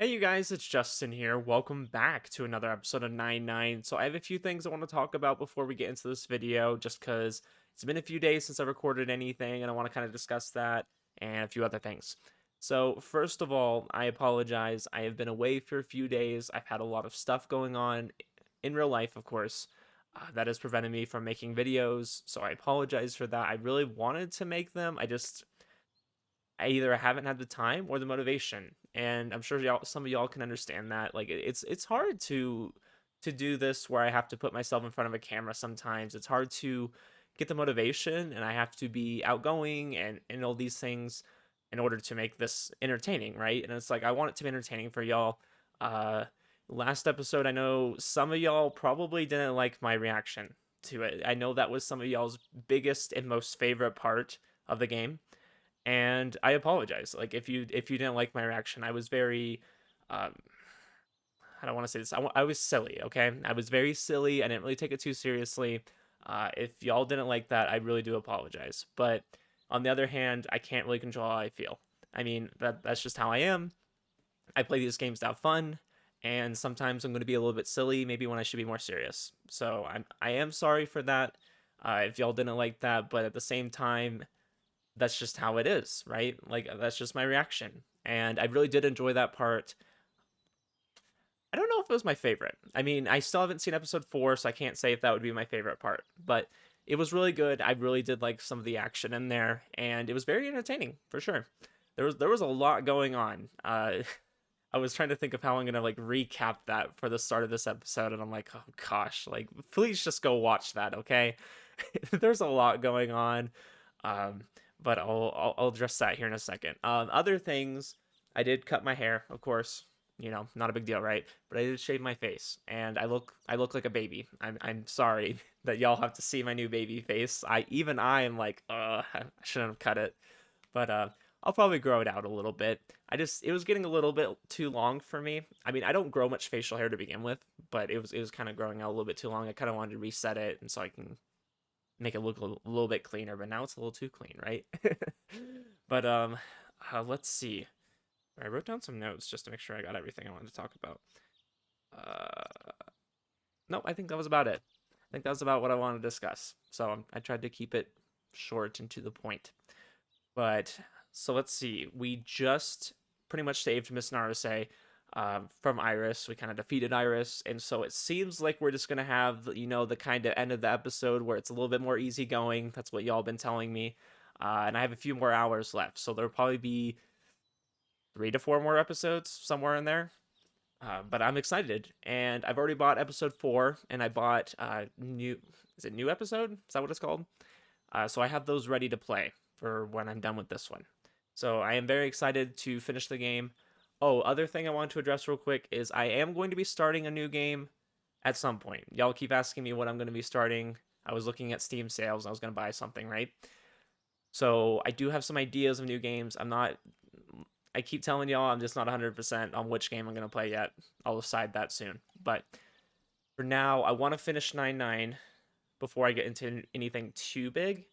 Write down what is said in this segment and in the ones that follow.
Hey you guys, it's Justin here. Welcome back to another episode of 99. So I have a few things I want to talk about before we get into this video, just because it's been a few days since I recorded anything, and I want to kind of discuss that and a few other things. So first of all, I apologize. I have been away for a few days. I've had a lot of stuff going on in real life, of course, that has prevented me from making videos. So I apologize for that. I really wanted to make them. I either haven't had the time or the motivation, and I'm sure some of y'all can understand that. Like it's hard to do this where I have to put myself in front of a camera sometimes. It's hard to get the motivation, and I have to be outgoing and all these things in order to make this entertaining, right? And it's like I want it to be entertaining for y'all. Uh Last episode, I know some of y'all probably didn't like my reaction to it. I know that was some of y'all's biggest and most favorite part of the game, and I apologize. Like if you didn't like my reaction, I was very um I don't want to say this. I was silly, okay? I was very silly. I didn't really take it too seriously. If y'all didn't like that, I really do apologize. But on the other hand, I can't really control how I feel. I mean, that's just how I am. I play these games to have fun, and sometimes I'm going to be a little bit silly, maybe when I should be more serious. So I am sorry for that. If y'all didn't like that, but at the same time, that's just how it is, right? Like that's just my reaction. And I really did enjoy that part. I don't know if it was my favorite. I mean, I still haven't seen episode 4, so I can't say if that would be my favorite part, but it was really good. I really did like some of the action in there, and it was very entertaining for sure. There was a lot going on. I was trying to think of how I'm gonna like recap that for the start of this episode, and I'm like, oh gosh, like please just go watch that, okay? There's a lot going on. Um, but I'll address that here in a second. Other things, I did cut my hair, of course. Not a big deal, right? But I did shave my face, and I look like a baby. I'm sorry that y'all have to see my new baby face. I am like, I shouldn't have cut it, but I'll probably grow it out a little bit. It was getting a little bit too long for me. I mean, I don't grow much facial hair to begin with, but it was kind of growing out a little bit too long. I kind of wanted to reset it, and so I can make it look a little bit cleaner, but now it's a little too clean, right? But let's see. I wrote down some notes just to make sure I got everything I wanted to talk about. Uh, no, I think that was about it. I think that was about what I wanted to discuss. So I tried to keep it short and to the point. But so let's see. We just pretty much saved Miss Naruse from Iris. We kind of defeated Iris, and so it seems like we're just gonna have the kind of end of the episode where it's a little bit more easygoing. That's what y'all been telling me, and I have a few more hours left, so there'll probably be 3 to 4 more episodes somewhere in there. But I'm excited, and I've already bought episode 4, and I bought new. Is it new episode? Is that what it's called? So I have those ready to play for when I'm done with this one. So I am very excited to finish the game. Oh, other thing I want to address real quick is I am going to be starting a new game at some point. Y'all keep asking me what I'm going to be starting. I was looking at Steam sales. I was going to buy something, right? So I do have some ideas of new games. I keep telling y'all I'm just not 100% on which game I'm going to play yet. I'll decide that soon. But for now, I want to finish 9-9 before I get into anything too big.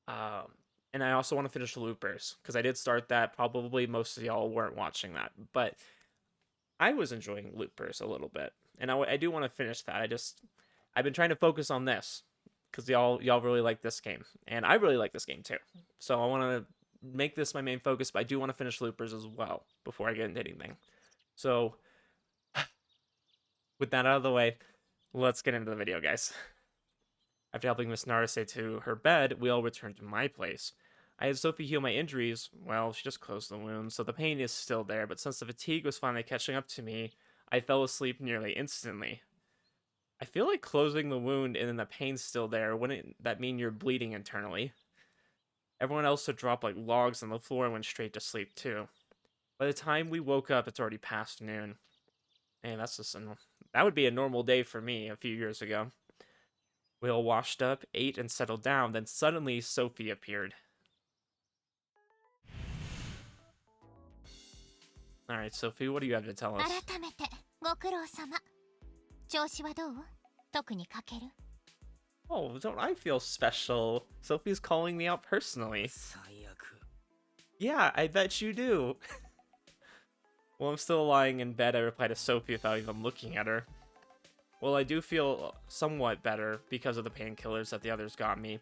Um, and I also want to finish Loopers because I did start that. Probably most of y'all weren't watching that, but I was enjoying Loopers a little bit, and I do want to finish that. I've been trying to focus on this because y'all really like this game, and I really like this game too. So I want to make this my main focus, but I do want to finish Loopers as well before I get into anything. So with that out of the way, let's get into the video, guys. After helping Miss Naruse to her bed, we all returned to my place. I had Sophie heal my injuries. Well, she just closed the wound, so the pain is still there, but since the fatigue was finally catching up to me, I fell asleep nearly instantly. I feel like closing the wound and then the pain's still there. Wouldn't that mean you're bleeding internally? Everyone else had dropped like logs on the floor and went straight to sleep, too. By the time we woke up, it's already past noon. Man, that would be a normal day for me a few years ago. We all washed up, ate, and settled down, then suddenly Sophie appeared. Alright, Sophie, what do you have to tell us? 改めてご苦労様。調子はどう？特にかける？ Oh, don't I feel special? Sophie's calling me out personally. 最悪。 Yeah, I bet you do. While I'm still lying in bed, I reply to Sophie without even looking at her. Well, I do feel somewhat better because of the painkillers that the others got me.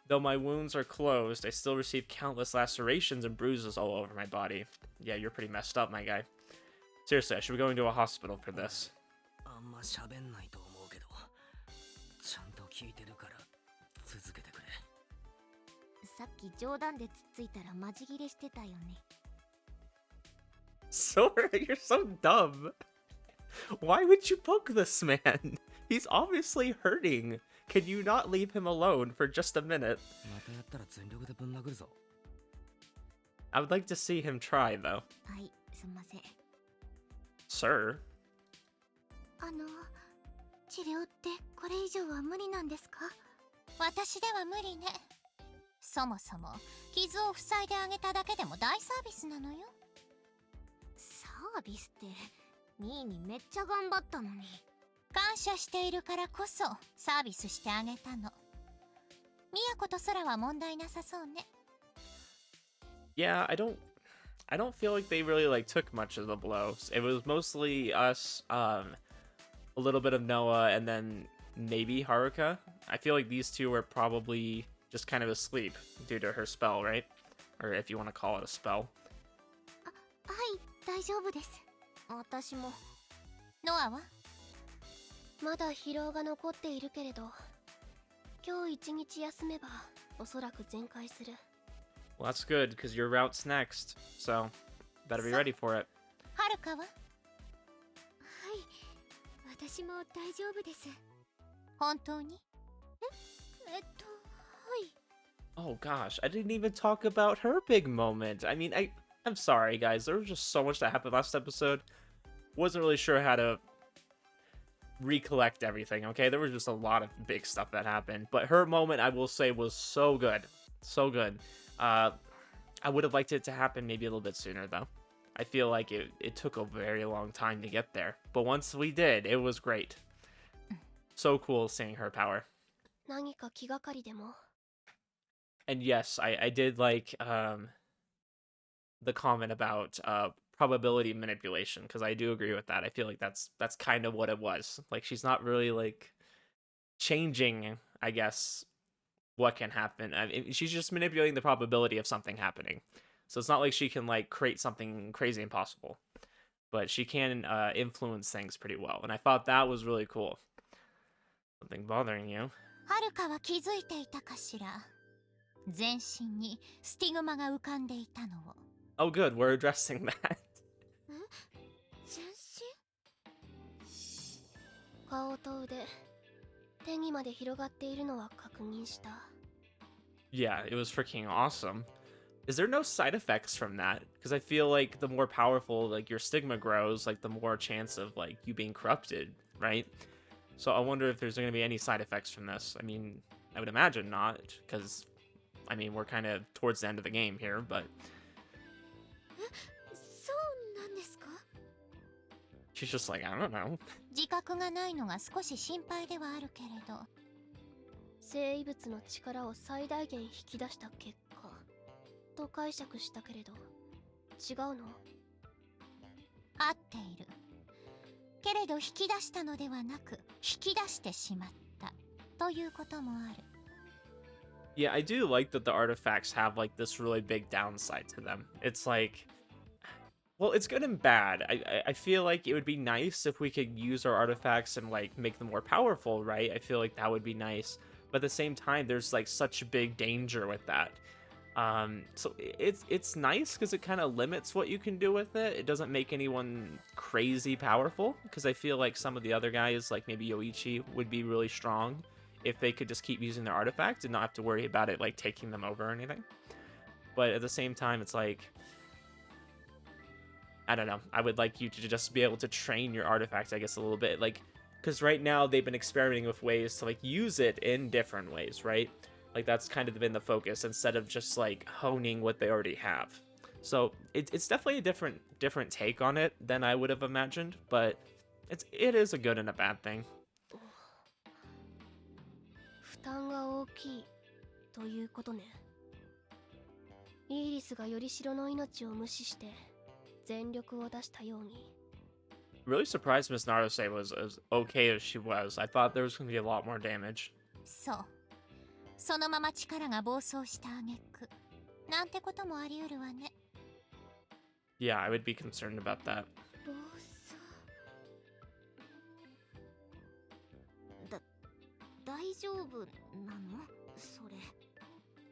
Though my wounds are closed, I still receive countless lacerations and bruises all over my body. Yeah, you're pretty messed up, my guy. Seriously, I should be going to a hospital for this. あんま喋んないと思うけど、ちゃんと聞いてるから続けてくれ。さっき冗談でつっついたらマジギレしてたよね。Sora, you're so dumb. Why would you poke this man? He's obviously hurting. Can you not leave him alone for just a minute? またやったら全力でぶん殴るぞ。I would like to see him try, though. はい、すんません。Sir? 治療ってこれ以上は無理なんですか？私では無理ね。そもそも傷を塞いであげただけでも大サービスなのよ。サービスってミーにめっちゃ頑張ったのに。感謝しているからこそサービスしてあげたの。ミヤコとソラは問題なさそうね。Yeah, I don't feel like they really took much of the blows. It was mostly us, a little bit of Noah, and then maybe Haruka. I feel like these two were probably just kind of asleep due to her spell, right? Or if you want to call it a spell. はい、大丈夫です。私も。ノアは？まだ疲労が残っているけれど、今日一日休めばおそらく全開する。Well, that's good, because your route's next, so better be ready for it. はるかは？はい、私も大丈夫です。本当に？はい。Oh gosh, I didn't even talk about her big moment. I mean, I'm sorry, guys. There was just so much that happened last episode. Wasn't really sure how to recollect everything, okay? There was just a lot of big stuff that happened. But her moment, I will say, was so good. So good. I would have liked it to happen maybe a little bit sooner, though. I feel like it took a very long time to get there. But once we did, it was great. So cool seeing her power. 何か気がかりでも？ And yes, I did like the comment about probability manipulation, because I do agree with that. I feel like that's kind of what it was. Like, she's not really changing, I guess, what can happen. I mean, she's just manipulating the probability of something happening. So it's not like she can create something crazy impossible, but she can influence things pretty well. And I thought that was really cool. Something bothering you? はるかは気づいていたかしら？全身にスティグマが浮かんでいたのを。Oh, good. We're addressing that. 全身？顔と腕、手にまで広がっているのは確認した。Yeah, it was freaking awesome. Is there no side effects from that? Because I feel like the more powerful your stigma grows, the more chance of you being corrupted, right? So I wonder if there's going to be any side effects from this. I mean, I would imagine not, because I mean, we're kind of towards the end of the game here, but そうなんですか？ she's just I don't know. 自覚がないのが少し心配ではあるけれど。生異物の力を最大限引き出した結果と解釈したけれど、違うの？合っている。けれど引き出したのではなく引き出してしまったということもある。Yeah, I do like that the artifacts have this really big downside to them. It's well, it's good and bad. I feel like it would be nice if we could use our artifacts and make them more powerful, right? I feel like that would be nice. But at the same time, there's such a big danger with that. So it's nice because it kind of limits what you can do with it. It doesn't make anyone crazy powerful, because I feel like some of the other guys, maybe Yoichi, would be really strong if they could just keep using their artifact and not have to worry about it taking them over or anything. But at the same time, it's I don't know. I would like you to just be able to train your artifact, I guess, a little bit. Because right now they've been experimenting with ways to use it in different ways, right? That's kind of been the focus, instead of just honing what they already have. So it's definitely a different take on it than I would have imagined, but it is a good and a bad thing. 負担が大きいということね。イーリスがよりしろの命を無視して全力を出したように。 Really surprised Miss Naruse was as okay as she was. I thought there was going to be a lot more damage. そう。そのまま力が暴走した挙句なんてこともあり得るわね。 Yeah, I would be concerned about that. 暴走。大丈夫なのそれ。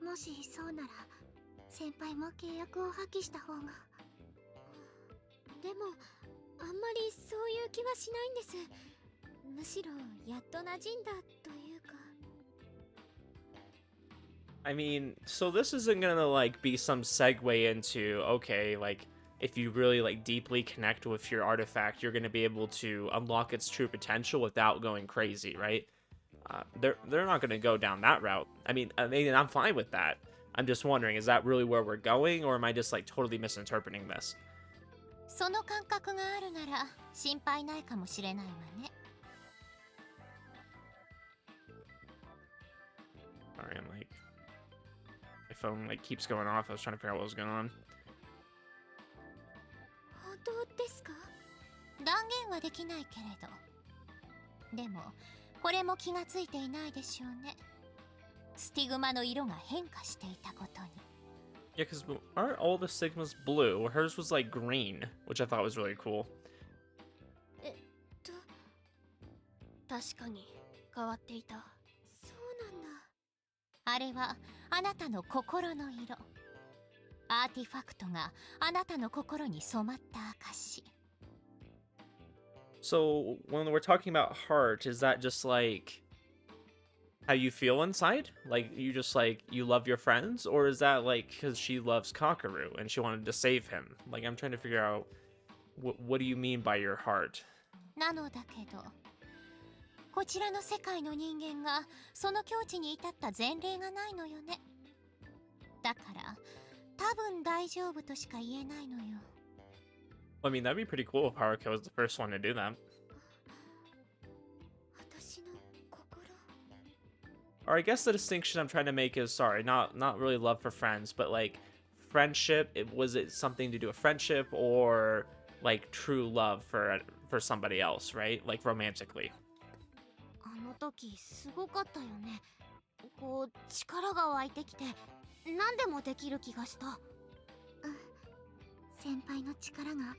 もしそうなら先輩も契約を破棄した方が。でもあんまりそういう気はしないんです。むしろやっと馴染んだというか。 I mean, so this isn't gonna like be some segue into, okay, like if you really like deeply connect with your artifact, you're gonna be able to unlock its true potential without going crazy, right? They're not gonna go down that route. I mean, I'm fine with that. I'm just wondering, is that really where we're going, or am I just like totally misinterpreting this? その感覚があるなら心配ないかもしれないわね。 Sorry, I'm like my phone like keeps going off. I was trying to figure out what was going on. 本当ですか？断言はできないけれど。でもこれも気がついていないでしょうね。スティグマの色が変化していたことに。 Yeah, because aren't all the Sigmas blue? Hers was like green, which I thought was really cool. 確かに変わっていた。そうなんだ。あれはあなたの心の色。アーティファクトがあなたの心に染まった証。 So when we're talking about heart, is that just like how you feel inside? Like you just like you love your friends, or is that like because she loves Kakaru and she wanted to save him? Like I'm trying to figure out what do you mean by your heart? なのだけど、こちらの世界の人間がその境地に至った前例がないのよね。だから多分大丈夫としか言えないのよ。 I mean, that'd be pretty cool if Haruka was the first one to do that. 私の心。 Or I guess the distinction I'm trying to make is sorry, not really love for friends, but like friendship. Was it something to do with friendship or like true love for somebody else, right? Like romantically. あの時すごかったよね。こう力が湧いてきて何でもできる気がした。先輩の力が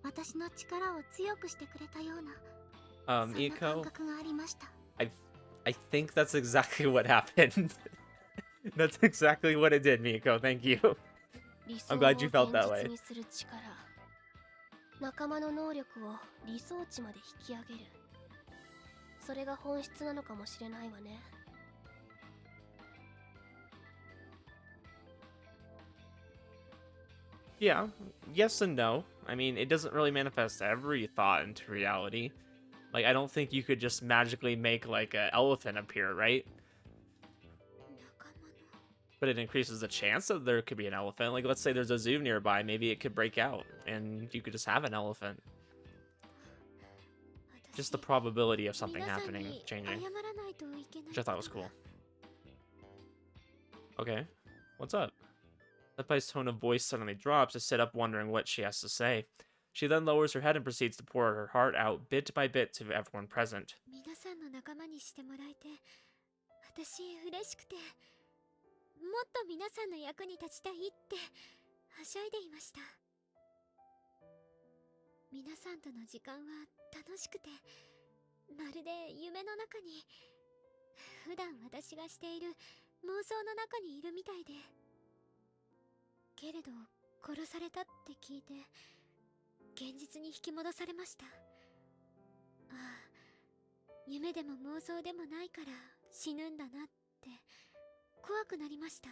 私の力を強くしてくれたような、そんな感 Miko, 覚がありました。 I think that's exactly what happened. That's exactly what it did, Miko. Thank you. 理想 I'm を glad you felt that 現 way. 実にする力。仲間の能力を理想値まで引き上げる。それが本質なのかもしれないわね。 Yeah, yes and no. I mean, it doesn't really manifest every thought into reality. Like, I don't think you could just magically make, like, an elephant appear, right? 仲間の。 But it increases the chance that there could be an elephant. Like, let's say there's a zoo nearby, maybe it could break out, and you could just have an elephant. Just the probability of something happening, changing. Which I thought was cool. Okay, what's up? Senpai's tone of voice suddenly drops to sit up, wondering what she has to say. She then lowers her head and proceeds to pour her heart out bit by bit to everyone present. 皆さんの仲間にしてもらえて私嬉しくて、もっと皆さんの役に立ちたいってはしゃいでいました。皆さんとの時間は楽しくて、まるで夢の中に、普段私がしている妄想の中にいるみたいで。けれど殺されたって聞いて現実に引き戻されました。ああ、夢でも妄想でもないから死ぬんだなって怖くなりました。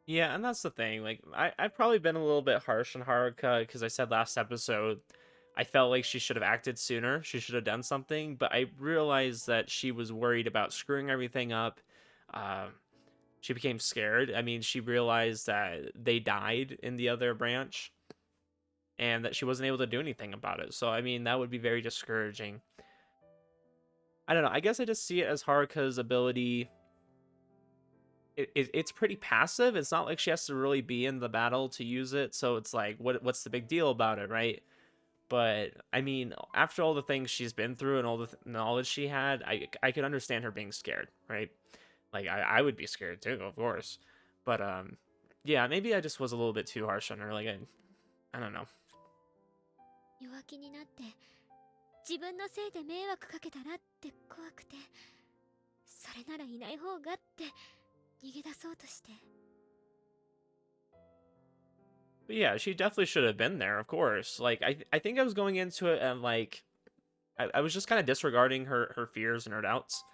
Yeah, and that's the thing. Like, I've probably been a little bit harsh on Haruka because I said last episode I felt like she should have acted sooner. She should have done something, but I realized that she was worried about screwing everything up. She became scared. I mean, she realized that they died in the other branch and that she wasn't able to do anything about it. So, I mean, that would be very discouraging. I don't know. I guess I just see it as Haruka's ability it's pretty passive. It's not like she has to really be in the battle to use it. So it's like, what's the big deal about it, right? But I mean, after all the things she's been through and all the knowledge she had, I could understand her being scared, right? Like I would be scared too, of course. But yeah, maybe I just was a little bit too harsh on her. Like I don't know. 弱気になって自分のせいで迷惑かけたらって怖くて、それならいない方がって逃げ出そうとして。 But yeah, she definitely should have been there, of course. Like I think I was going into it and like I was just kind of disregarding her fears and her doubts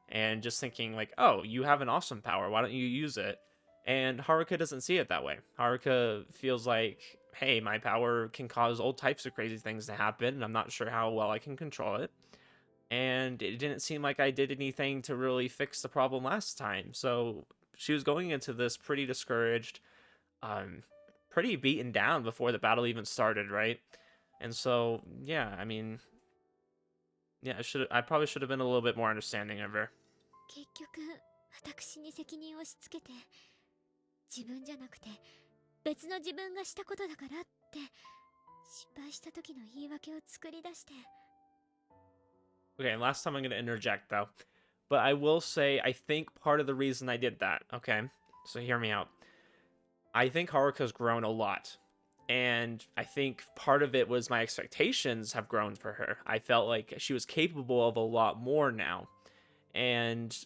and just thinking like, oh, you have an awesome power, why don't you use it? And Haruka doesn't see it that way. Haruka feels like, hey, my power can cause all types of crazy things to happen, and I'm not sure how well I can control it. And it didn't seem like I did anything to really fix the problem last time. So she was going into this pretty discouraged, um, pretty beaten down before the battle even started, right? And so, yeah, I mean, yeah, I probably should have been a little bit more understanding of her. 結局私に責任を押し付けて、自分じゃなくて別の自分がしたことだからって失敗した時の言い訳を作り出して。 Okay, last time I'm going to interject though. But I will say, I think part of the reason I did that, okay? So hear me out. I think Haruka's grown a lot. And I think part of it was my expectations have grown for her. I felt like she was capable of a lot more now. And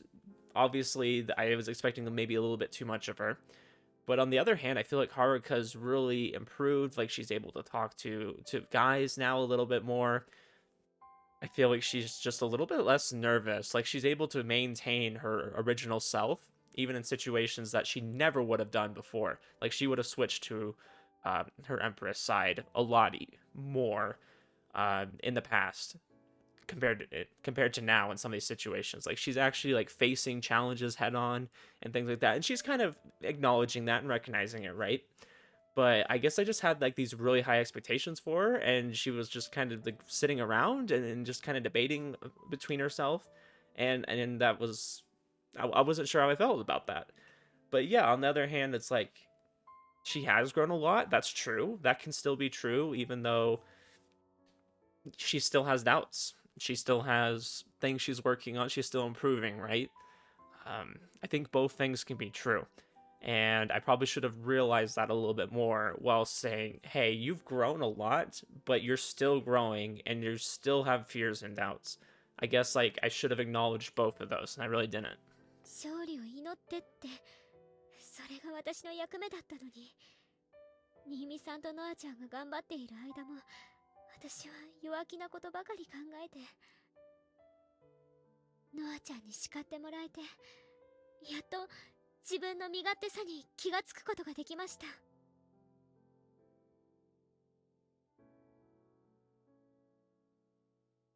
obviously, I was expecting maybe a little bit too much of her. But on the other hand, I feel like Haruka's really improved. Like she's able to talk to guys now a little bit more. I feel like she's just a little bit less nervous. Like she's able to maintain her original self, even in situations that she never would have done before. Like she would have switched to her Empress side a lot more in the past compared to now in some of these situations. Like she's actually like facing challenges head on and things like that, and she's kind of acknowledging that and recognizing it, right? But I guess I just had like these really high expectations for her, and she was just kind of like sitting around and just kind of debating between herself, and that was I wasn't sure how I felt about that. But yeah, on the other hand, it's like she has grown a lot. That's true. That can still be true, even though she still has doubts. She still has things she's working on. She's still improving, right? I think both things can be true. And I probably should have realized that a little bit more while saying, hey, you've grown a lot, but you're still growing and you still have fears and doubts. I guess like I should have acknowledged both of those, and I really didn't. 勝利を祈ってって、それが私の役目だったのに。新見さんとノアちゃんが頑張っている間も、私は弱気なことばかり考えて。ノアちゃんに叱ってもらえて、やっと自分の身勝手さに気がつくことができました。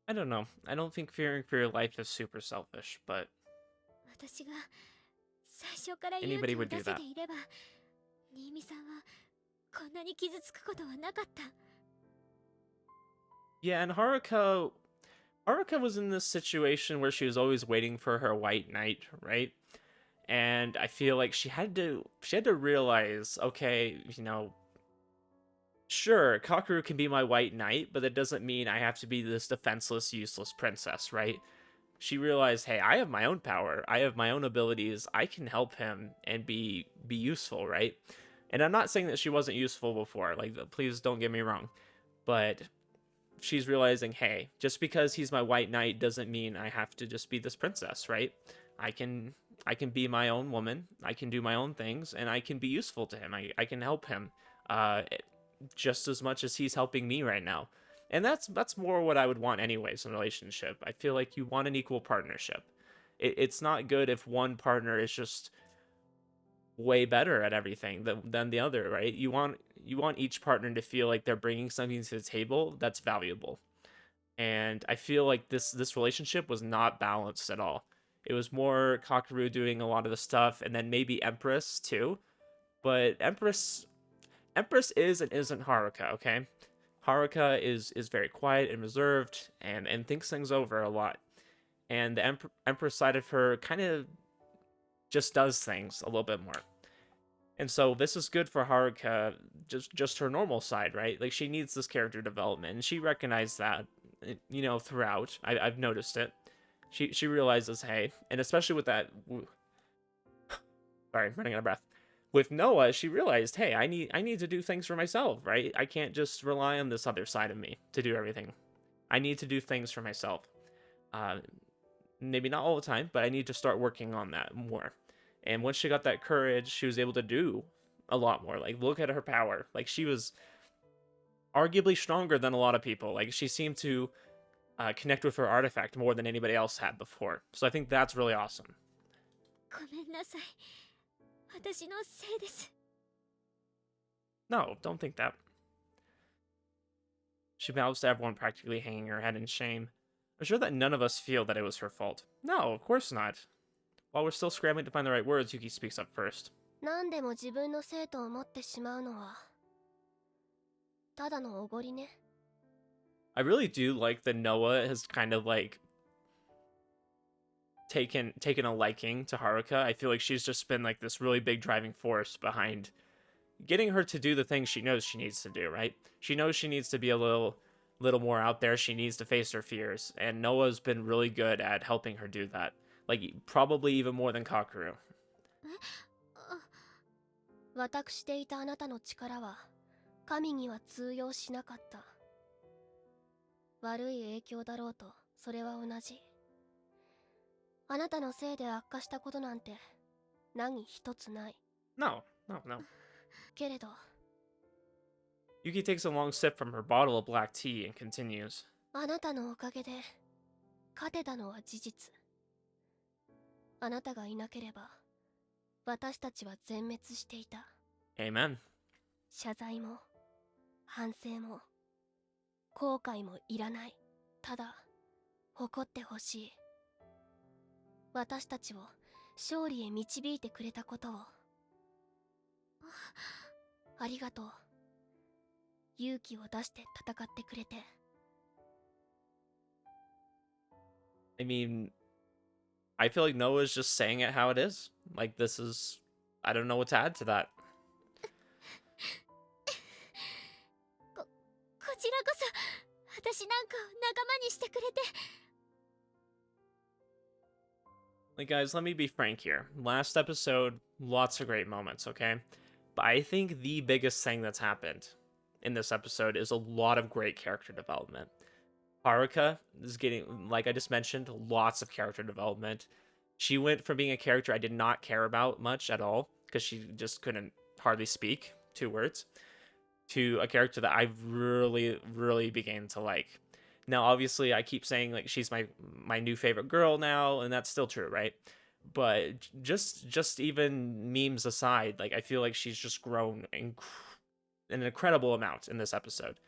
I don't know. I don't think fearing for your life is super selfish, but 私が最初から勇 anybody 気を would 出 do せ that. ていれば、新見さんはこんなに傷つくことはなかった。 Yeah, and Haruka was in this situation where she was always waiting for her white knight, right? And I feel like she had to realize, okay, sure, Kakeru can be my white knight, but that doesn't mean I have to be this defenseless, useless princess, right? She realized, hey, I have my own power. I have my own abilities. I can help him and be useful, right? And I'm not saying that she wasn't useful before. Like, please don't get me wrong. But she's realizing, hey, just because he's my white knight doesn't mean I have to just be this princess, right? I can be my own woman. I can do my own things, and I can be useful to him. I can help him just as much as he's helping me right now. And that's more what I would want anyways in a relationship. I feel like you want an equal partnership. It's not good if one partner is just way better at everything than the other, right? You want each partner to feel like they're bringing something to the table that's valuable. And I feel like this relationship was not balanced at all. It was more Kakeru doing a lot of the stuff, and then maybe Empress too. But Empress is and isn't Haruka, okay? Haruka is very quiet and reserved and thinks things over a lot. And the Empress side of her kind of just does things a little bit more. And so this is good for Haruka, just her normal side, right? Like she needs this character development, and she recognized that, throughout. I've noticed it. She realizes, hey, and especially with that. Sorry, running out of breath. With Noah, she realized, hey, I need to do things for myself, right? I can't just rely on this other side of me to do everything. I need to do things for myself. Uh, Maybe not all the time, but I need to start working on that more. And once she got that courage, she was able to do a lot more. Like, look at her power. Like, she was arguably stronger than a lot of people. Like, she seemed to connect with her artifact more than anybody else had before. So I think that's really awesome. ごめんなさい。私のせいです。 No, don't think that. She bows to everyone, practically hanging her head in shame. I'm sure that none of us feel that it was her fault. No, of course not. While we're still scrambling to find the right words, Yuki speaks up first. 何でも自分のせいと思ってしまうのはただのおごりね。 I really do like that Noah has kind of like taken a liking to Haruka. I feel like she's just been like this really big driving force behind getting her to do the things she knows she needs to do, right? She knows she needs to be a little more out there. She needs to face her fears, and Noah's been really good at helping her do that. Like probably even more than Kakeru. 私でいたあなたの力は神には通用しなかった。悪い影響だろうとそれは同じ。あなたのせいで悪化したことなんて何一つない。 No, no, no. けれど Yuki takes a long sip from her bottle of black tea and continues. あなたのおかげで勝てたのは事実。あなたがいなければ私たちは全滅していた。 Amen. 謝罪も反省も後悔もいらない。ただ誇ってほしい。私たちを勝利へ導いてくれたことを。ありがとう。勇気を出して戦ってくれて。 I mean, I feel like Noah's just saying it how it is. Like this is, I don't know what to add to that. こちらこそ私なんかを仲間にしてくれて。 Like, guys, let me be frank here. Last episode, lots of great moments, okay? But I think the biggest thing that's happened in this episode is a lot of great character development. Haruka is getting, like I just mentioned, lots of character development. She went from being a character I did not care about much at all, because she just couldn't hardly speak 2 words, to a character that I've really, really began to like. Now, obviously, I keep saying like she's my new favorite girl now, and that's still true, right? But just even memes aside, like I feel like she's just grown an incredible amount in this episode,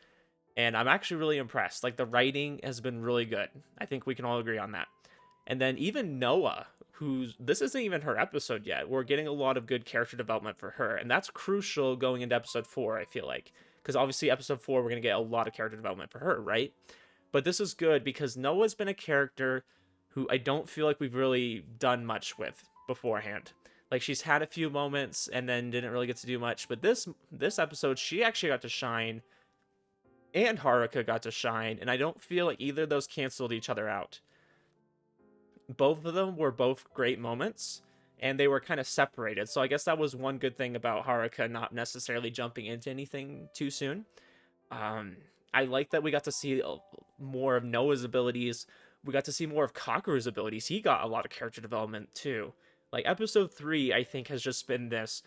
and I'm actually really impressed. Like the writing has been really good. I think we can all agree on that. And then even Noah, this isn't even her episode yet. We're getting a lot of good character development for her, and that's crucial going into episode 4. I feel like because obviously episode 4 we're gonna get a lot of character development for her, right? But this is good because Noah's been a character who I don't feel like we've really done much with beforehand. Like she's had a few moments and then didn't really get to do much, but this episode she actually got to shine, and Haruka got to shine, and I don't feel like either of those canceled each other out. Both of them were both great moments, and they were kind of separated. So I guess that was one good thing about Haruka not necessarily jumping into anything too soon. I like that we got to see more of Noah's abilities. We got to see more of Kakeru's abilities. He got a lot of character development too. Like episode 3, I think has just been this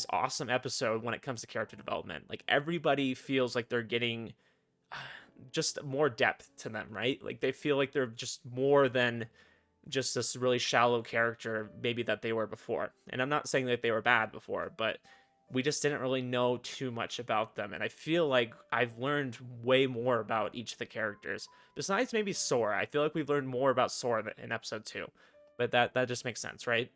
awesome episode when it comes to character development. Like everybody feels like they're getting just more depth to them, right? Like they feel like they're just more than just this really shallow character maybe that they were before. And I'm not saying that they were bad before, but we just didn't really know too much about them. And I feel like I've learned way more about each of the characters. Besides maybe Sora. I feel like we've learned more about Sora in episode 2. But that just makes sense, right?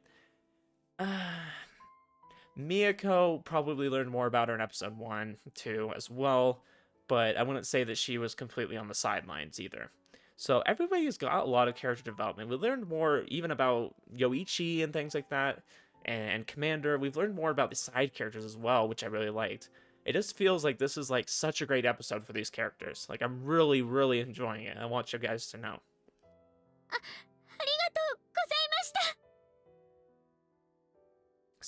Miyako probably learned more about her in episode 1, 2 as well. But I wouldn't say that she was completely on the sidelines either. So everybody's got a lot of character development. We learned more even about Yoichi and things like that, and Commander. We've learned more about the side characters as well, which I really liked. It just feels like this is like such a great episode for these characters. Like I'm really, really enjoying it. I want you guys to know. ありがとうございまし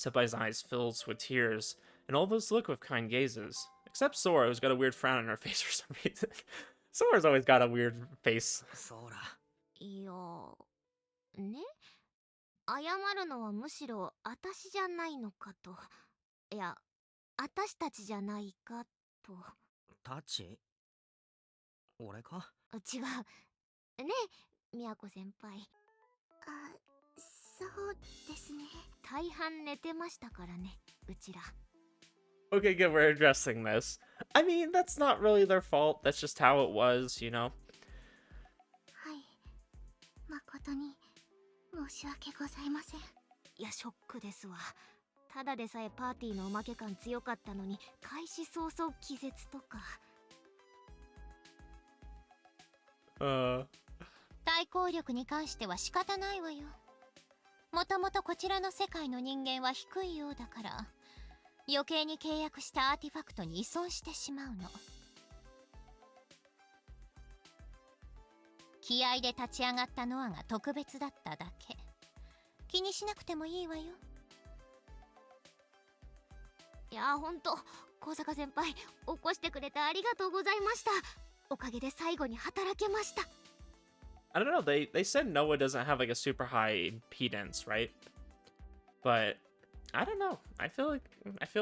た。 Senpai's eyes fills with tears, and all of us look with kind gazes. Except Sora, who's got a weird frown on her face for some reason. Sora's always got a weird face. そうだ。いやね、謝るのはむしろ私じゃないのかと。いや、私たちじゃないかと。タチ俺か？違う。ねえ、みやこ先輩。あ、そうですね。大半寝てましたからね、うちら。 Okay, good, we're addressing this. I mean, that's not really their fault. That's just how it was, you know? はい。誠に申し訳ございません。いや、ショックですわ。ただでさえパーティーのおまけ感強かったのに、開始早々気絶とか。対抗力に関しては仕方ないわよ。もともとこちらの世界の人間は低いようだから、余計に契約したアーティファクトに依存してしまうの。気合で立ち上がったノアが特別だっただけ。気にしなくてもいいわよ。いや、ほんと高坂先輩、起こしてくれてありがとうございました。おかげで最後に働けました。 I don't know, they said Noah doesn't have like a super high impedance, right? But I don't know. I feel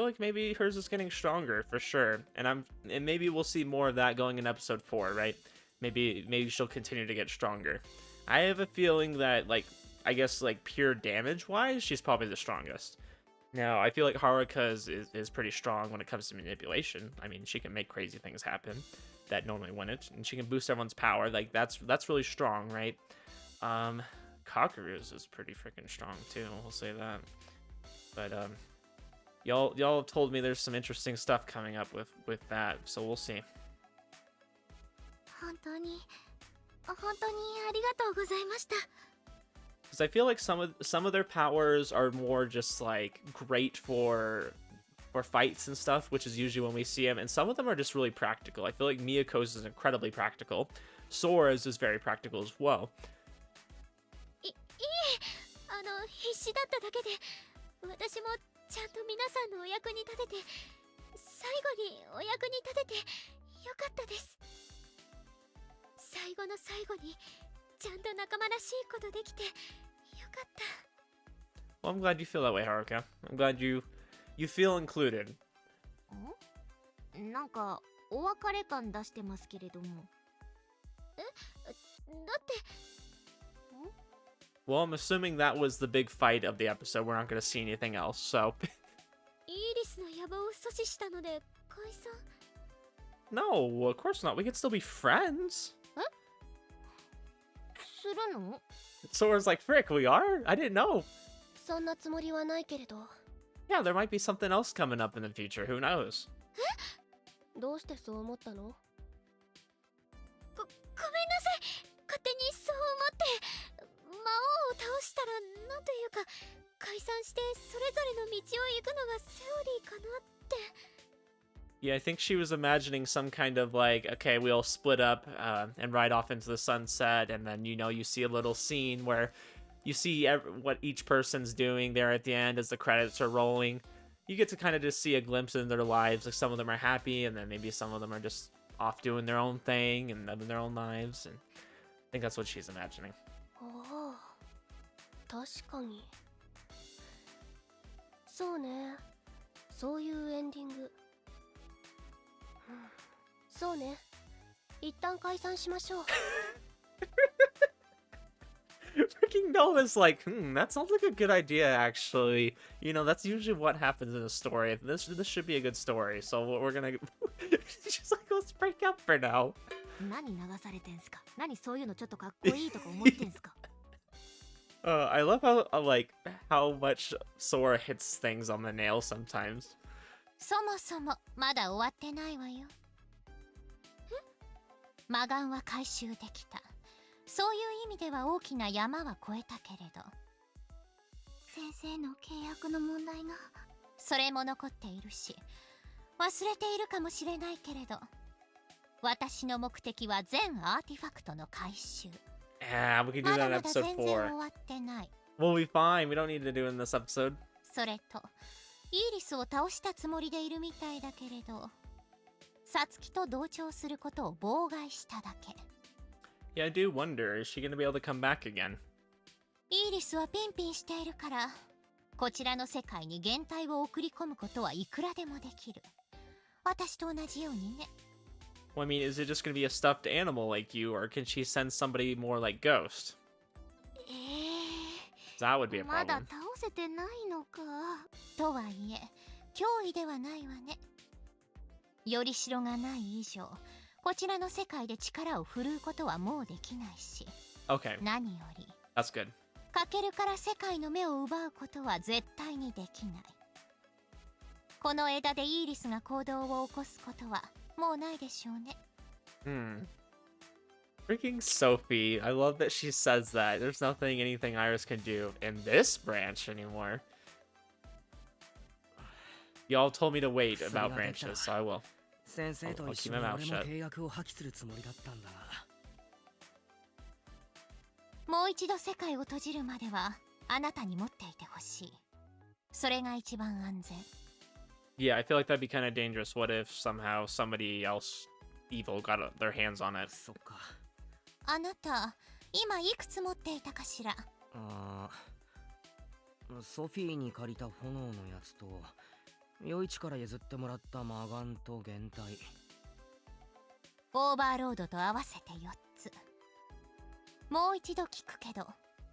like maybe hers is getting stronger for sure. And maybe we'll see more of that going in episode 4, right? Maybe she'll continue to get stronger. I have a feeling that like I guess like pure damage wise, she's probably the strongest. Now, I feel like Haruka is pretty strong when it comes to manipulation. I mean, she can make crazy things happen that normally wouldn't, and she can boost everyone's power. Like that's really strong, right? Kakeru's is pretty freaking strong too. We'll say that. But y'all have told me there's some interesting stuff coming up with that, so we'll see. 本当にありがとうございました。 Because I feel like some of their powers are more just like great for fights and stuff, which is usually when we see them, and some of them are just really practical. I feel like Miyako's is incredibly practical. Sora's is very practical as well. いえ、必死だっただけで、私もちゃんと皆さんのお役に立てて、最後にお役に立ててよかったです。最後の最後にちゃんと仲間らしいことできてよかった。 Well, I'm glad you feel that way, Haruka. I'm glad you feel included. なんかお別れ感出してますけれども。だって Well, I'm assuming that was the big fight of the episode. We're not going to see anything else, so. イーリスの野望を阻止したので解散。 No, of course not. We can still be friends. するの？ Sora's like, frick, we are? I didn't know. そんなつもりはないけれど。 Yeah, there might be something else coming up in the future. Who knows? どうしてそう思ったの？ごめんなさい。勝手にそう思って。魔王を倒したらなんというか解散してそれぞれの道を行くのがセオリーかなって。 Yeah, I think she was imagining some kind of like, okay, we'll split up and ride off into the sunset, and then, you see a little scene where you see what each person's doing there at the end as the credits are rolling. You get to kind of just see a glimpse into their lives. Like some of them are happy, and then maybe some of them are just off doing their own thing and living their own lives. And I think that's what she's imagining. ああ、確かに。そうね。そういうエンディング。そうね。一旦解散しましょう。Freaking Noah's like, that sounds like a good idea, actually. That's usually what happens in a story. This should be a good story, so we're gonna... She's like, let's break up for now. 何流されてんすか？何そういうのちょっとかっこいいとか思ってんすか？ I love how much Sora hits things on the nail sometimes. そもそもまだ終わってないわよ。魔眼は回収できた。そういう意味では大きな山は越えたけれど、先生の契約の問題がそれも残っているし、忘れているかもしれないけれど、私の目的は全アーティファクトの回収。 Yeah, we can do ま that だ in まだ episode 全然 4. 終わってない。 We'll be fine. We don't need to do it in this episode. それとイーリスを倒したつもりでいるみたいだけれど、サツキと同調することを妨害しただけ。 Yeah, I do wonder, is she gonna be able to come back again? イーリスはピンピンしているから、こちらの世界に原体を送り込むことはいくらでもできる。私と同じようにね。 Well, I mean, is it just gonna be a stuffed animal like you, or can she send somebody more like Ghost? That would be a まだ problem. 倒せてないのか。とはいえ脅威ではないわね。よりしろがない以上、こちらの世界で力を振るうことはもうできないし、 Okay, 何より that's good. かけるから世界の目を奪うことは絶対にできない。この枝でイーリスが行動を起こすことはもうないでしょうね。 Freaking Sophie. I love that she says that. There's anything Iris can do in this branch anymore. Y'all told me to wait about branches, so I will. 先生と I'll 一 keep 緒に my mouth 俺も shut. 契約を破棄するつもりだったんだが。もう一度世界を閉じるまではあなたに持っていてほしい。それが一番安全。 Yeah, I feel like that'd be kind of dangerous. What if somehow somebody else evil got their hands on it? そっか。あなた今いくつ持っていたかしら。あー、ソフィーに借りた炎のやつと、余市から譲ってもらった魔眼と減体。オーバーロードと合わせて4つ。もう一度聞くけど、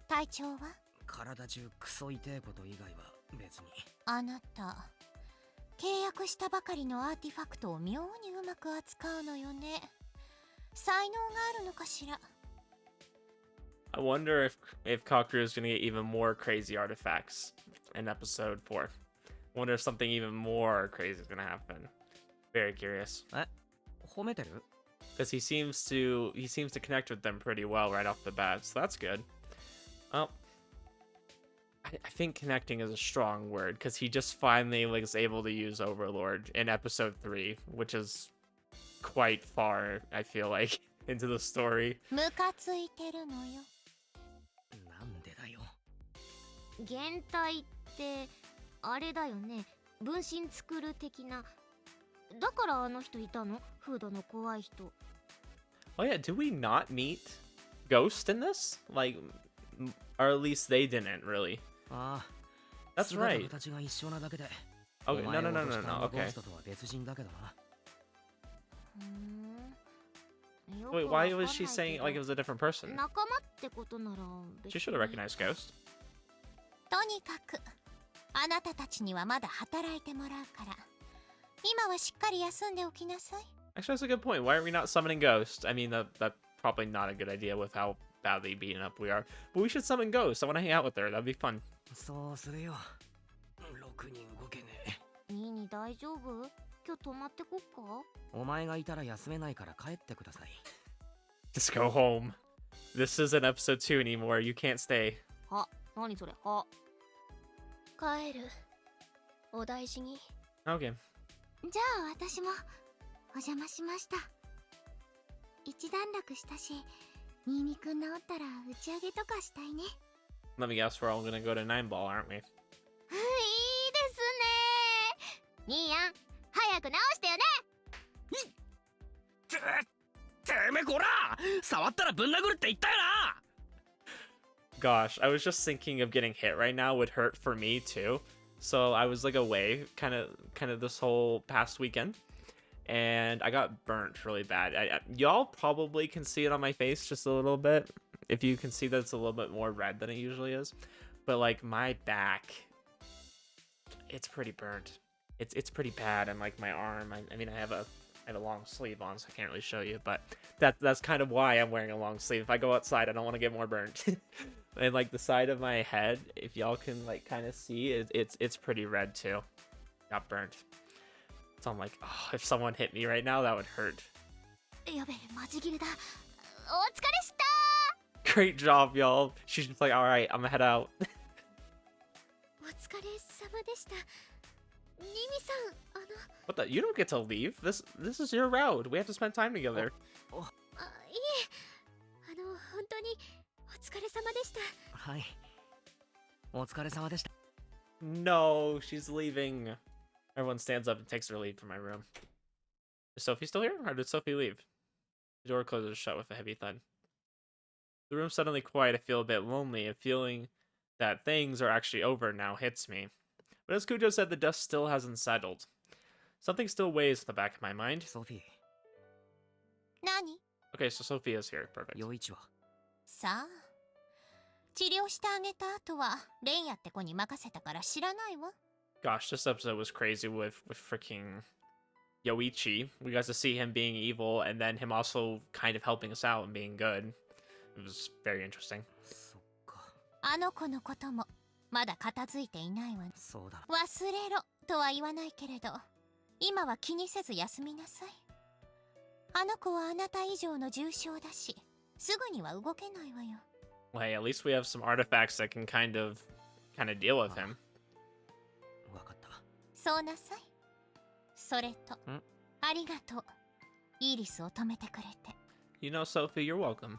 体調は？体中クソ痛えこと以外は別に。あなた契約したばかりのアーティファクトを妙にうまく扱うのよね。才能があるのかしら。 I wonder if Kakeru is gonna get even more crazy artifacts in episode 4. Wonder if something even more crazy is gonna happen. Very curious. 褒めてる？ Because he seems to connect with them pretty well right off the bat, so that's good. Oh, I think connecting is a strong word because he just finally was able to use Overlord in episode 3, which is quite far, I feel like, into the story. ムカついてるのよ。なんでだよ。減体ってあれだよね。分身作る的な。だからあの人いたの？フードの怖い人。 Oh yeah, did we not meet Ghost in this? Like, or at least they didn't really. ああ。 That's 姿 right. 形が一緒なだけで。 Okay, no, お前 no, を no, 落と no, したあ no. のゴ Okay. ーストとは別人だけどな。よく Wait, わ why かんない was she け saying ど like it was a different person? 仲間ってことなら別 She should have recognized Ghost. とにかくあなたたちにはまだ働いてもらうから、今はしっかり休んでおきなさい。 Actually, that's a good point. Why are we not summoning Ghost? I mean, that's probably not a good idea with how badly beaten up we are. But we should summon Ghost. I want to hang out with her. That'd be fun. そうするよ。ろくに動けねえ。ニーニー大丈夫？今日泊まってこっか？お前がいたら休めないから帰ってください。 Just go home. This isn't episode 2 anymore. You can't stay. は、何それ？は。帰る。お大事に。 Okay. じゃあ私もお邪魔しました。一段落したし、ニーニくん治ったら打ち上げとかしたいね。 Let me guess, we're all gonna go to 9 Ball, aren't we? いいですね。ニーヤン、早く直してよね。てめえこら触ったらぶん殴るって言ったよな。 Gosh, I was just thinking of getting hit right now would hurt for me too. So I was like away kind of this whole past weekend, and I got burnt really bad. Y'all probably can see it on my face just a little bit. If you can see that it's a little bit more red than it usually is, but like my back, it's pretty burnt. It's pretty bad, and like my arm. I mean, I have a long sleeve on, so I can't really show you, but that's kind of why I'm wearing a long sleeve. If I go outside, I don't want to get more burnt. And like the side of my head, if y'all can like kind of see, it's pretty red too. Got burnt. So I'm like, oh, if someone hit me right now, that would hurt. やべえ、マジ切れだ。お疲れした。Great job, y'all. She's just like, all right, I'm gonna head out. お疲れ様でした。ニミさん、What the? You don't get to leave. This is your route. We have to spend time together. いえ、本当にお疲れ様でした。はい。お疲れ様でした。 No, she's leaving. Everyone stands up and takes their leave from my room. Is Sophie still here, or did Sophie leave? The door closes shut with a heavy thud. The room's suddenly quiet. I feel a bit lonely. A feeling that things are actually over now hits me. But as Kujo said, the dust still hasn't settled. Something still weighs in the back of my mind. ソフィー、何 Okay, so Sophie is here. Perfect. 陽一はさあ治療してあげた後はレンヤって子に任せたから知らないわ。 Gosh, this episode was crazy with freaking Yoichi. We got to see him being evil and then him also kind of helping us out and being good. It was very interesting. そっか、あの子のこともまだ片付いていないわね。そうだ。忘れろとは言わないけれど今は気にせず休みなさい。あの子はあなた以上の重傷だしすぐには動けないわよ。 Well, hey, at least we have some artifacts that can kind of deal with him. わかった。そうなさい。それとありがとうイーリスを止めてくれて。 You know, Sophie, you're welcome.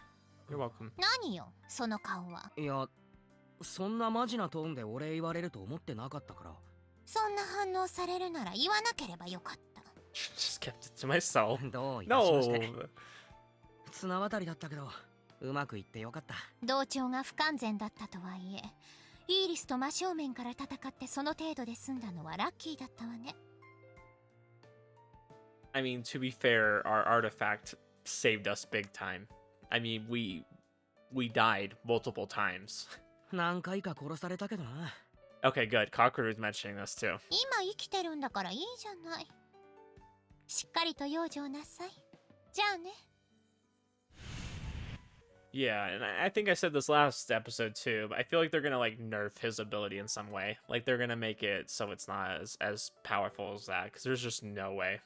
You're welcome. 何よその顔は。いや、そんなマジなトーンでお礼言われると思ってなかったから。そんな反応されるなら言わなければよかった。 Just kept it to myself. どういたしまし No. て。綱渡りだったけど、うまくいってよかった。同調が不完全だったとはいえイーリスと真正面から戦ってその程度で済んだのはラッキーだったわね。 I mean, to be fair, our artifact saved us big time. I mean, we died multiple times. 何回か殺されたけどな。 Okay, good. Cockroach was mentioning this too. 今生きてるんだからいいじゃない。しっかりと養生なさい。じゃあね。 Yeah, and I think I said this last episode too, but I feel like they're gonna like nerf his ability in some way. Like they're gonna make it so it's not as powerful as that, because there's just no way.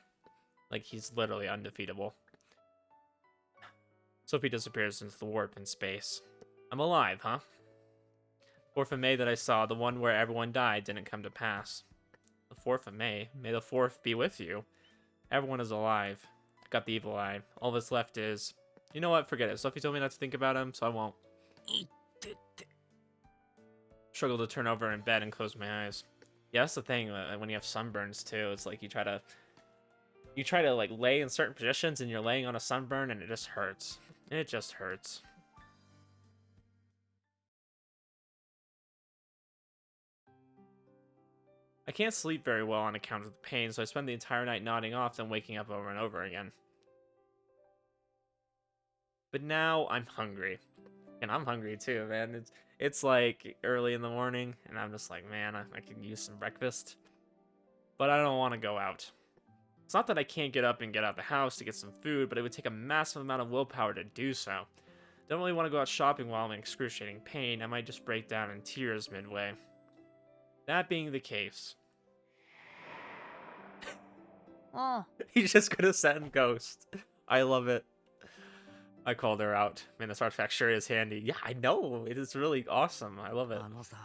Like he's literally undefeatable. Sophie disappears into the warp in space. I'm alive, huh? 4th of May that I saw, the one where everyone died, didn't come to pass. The 4th of May? May the 4th be with you. Everyone is alive. Got the evil eye. All that's left is... You know what? Forget it. Sophie told me not to think about him, so I won't. いってって。 Struggle to turn over in bed and close my eyes. Yeah, that's the thing when you have sunburns too. It's like you try to like lay in certain positions and you're laying on a sunburn and it just hurts. It just hurts. I can't sleep very well on account of the pain, so I spend the entire night nodding off, then waking up over and over again. But now I'm hungry. And I'm hungry too, man. It's like early in the morning, and I'm just like, man, I could use some breakfast. But I don't want to go out. It's not that I can't get up and get out the house to get some food, but it would take a massive amount of willpower to do so. Don't really want to go out shopping while I'm in excruciating pain. I might just break down in tears midway. That being the case, おう he's just gonna send Ghost. I love it. I called her out. Man, this artifact sure is handy. Yeah, I know. It is really awesome. I love it. あのさ、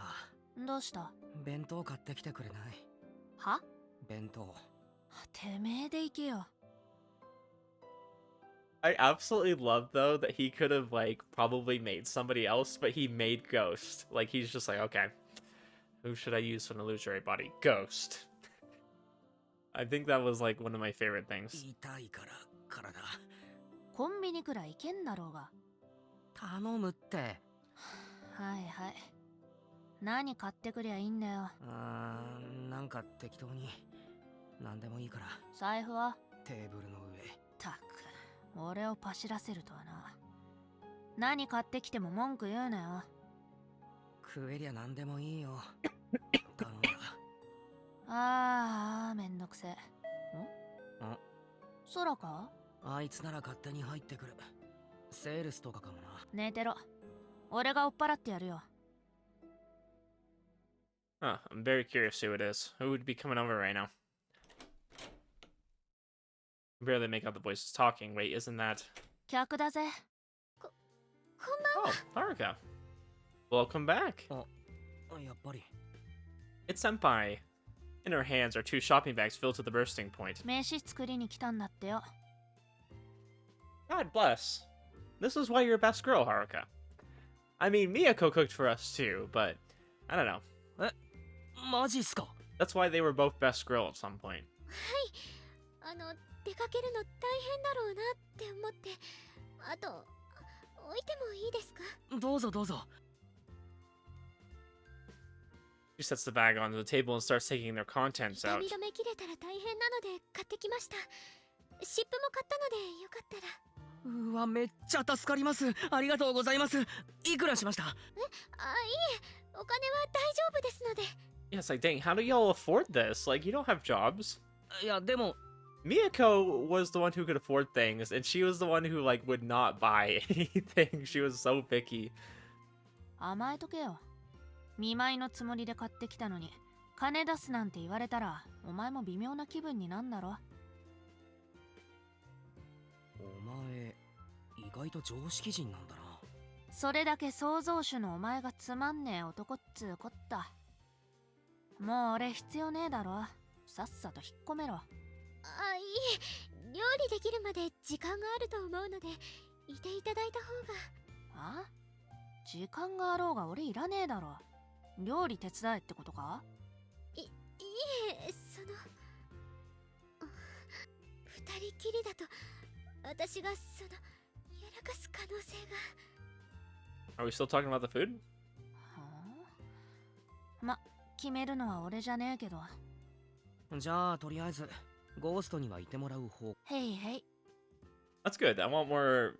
どうした。弁当買ってきてくれない？は弁当。てめえで行けよ。 I absolutely love though that he could have like probably made somebody else, but he made Ghost. Like he's just like, okay, who should I use for an illusory body? Ghost. I think that was like one of my favorite things. 痛いから体。コンビニくらい行けんだろうが。頼むって。はいはい。何買ってくりゃいいんだよ。なんか適当に。なんでもいいから。財布はテーブルの上。たく、俺をパシらせるとはな。何買ってきても文句言うなよ。食えりゃなんでもいいよ。頼んだ。めんどくせえ。ん空かあいつなら勝手に入ってくる。セールスとかかもな。寝てろ。俺が追っ払ってやるよ。Huh, I'm very curious who it is. Who would be coming over right now? I barely make out the voices talking. Wait, isn't that... 客だぜ。Oh, Haruka. Welcome back. やっぱり It's Senpai. In her hands are two shopping bags filled to the bursting point. 名刺作りに来たんだってよ。 God bless. This is why you're best girl, Haruka. I mean, Miyako cooked for us too, but I don't know. マジっすか That's why they were both best girl at some point. 出かけるの大変だろうなって思って、あと置いてもいいですか？どうぞどうぞ She sets the bag onto the table and starts taking their contents 痛 out. み止め切れたら大変なので買ってきました。湿布も買ったのでよかったら。うわめっちゃ助かりますありがとうございますいくらしましたあ、いえ、お金は大丈夫ですので。 Yeah, it's like, dang, how do y'all afford this? Like, you don't have jobs. いやでも Miyako was the one who could afford things, and she was the one who, like, would not buy anything. She was so picky. 甘えとけよ。見舞いのつもりで買ってきたのに、金出すなんて言われたら、お前も微妙な気分になんだろ。お前意外と常識人なんだなそれだけ創造主のお前がつまんねえ男っつうこった。もう俺必要ねえだろ。さっさと引っ込めろ。あ、いえ、料理できるまで時間があると思うのでいていただいた方が。あ？時間があろうが俺いらねえだろ。料理手伝えってことか？いえ、二人きりだと私がやらかす可能性が。 Are we still talking about the food? はあ？ま、決めるのは俺じゃねえけど。じゃあとりあえずゴーストにはいてもらう方へいへい。 That's good. I want more.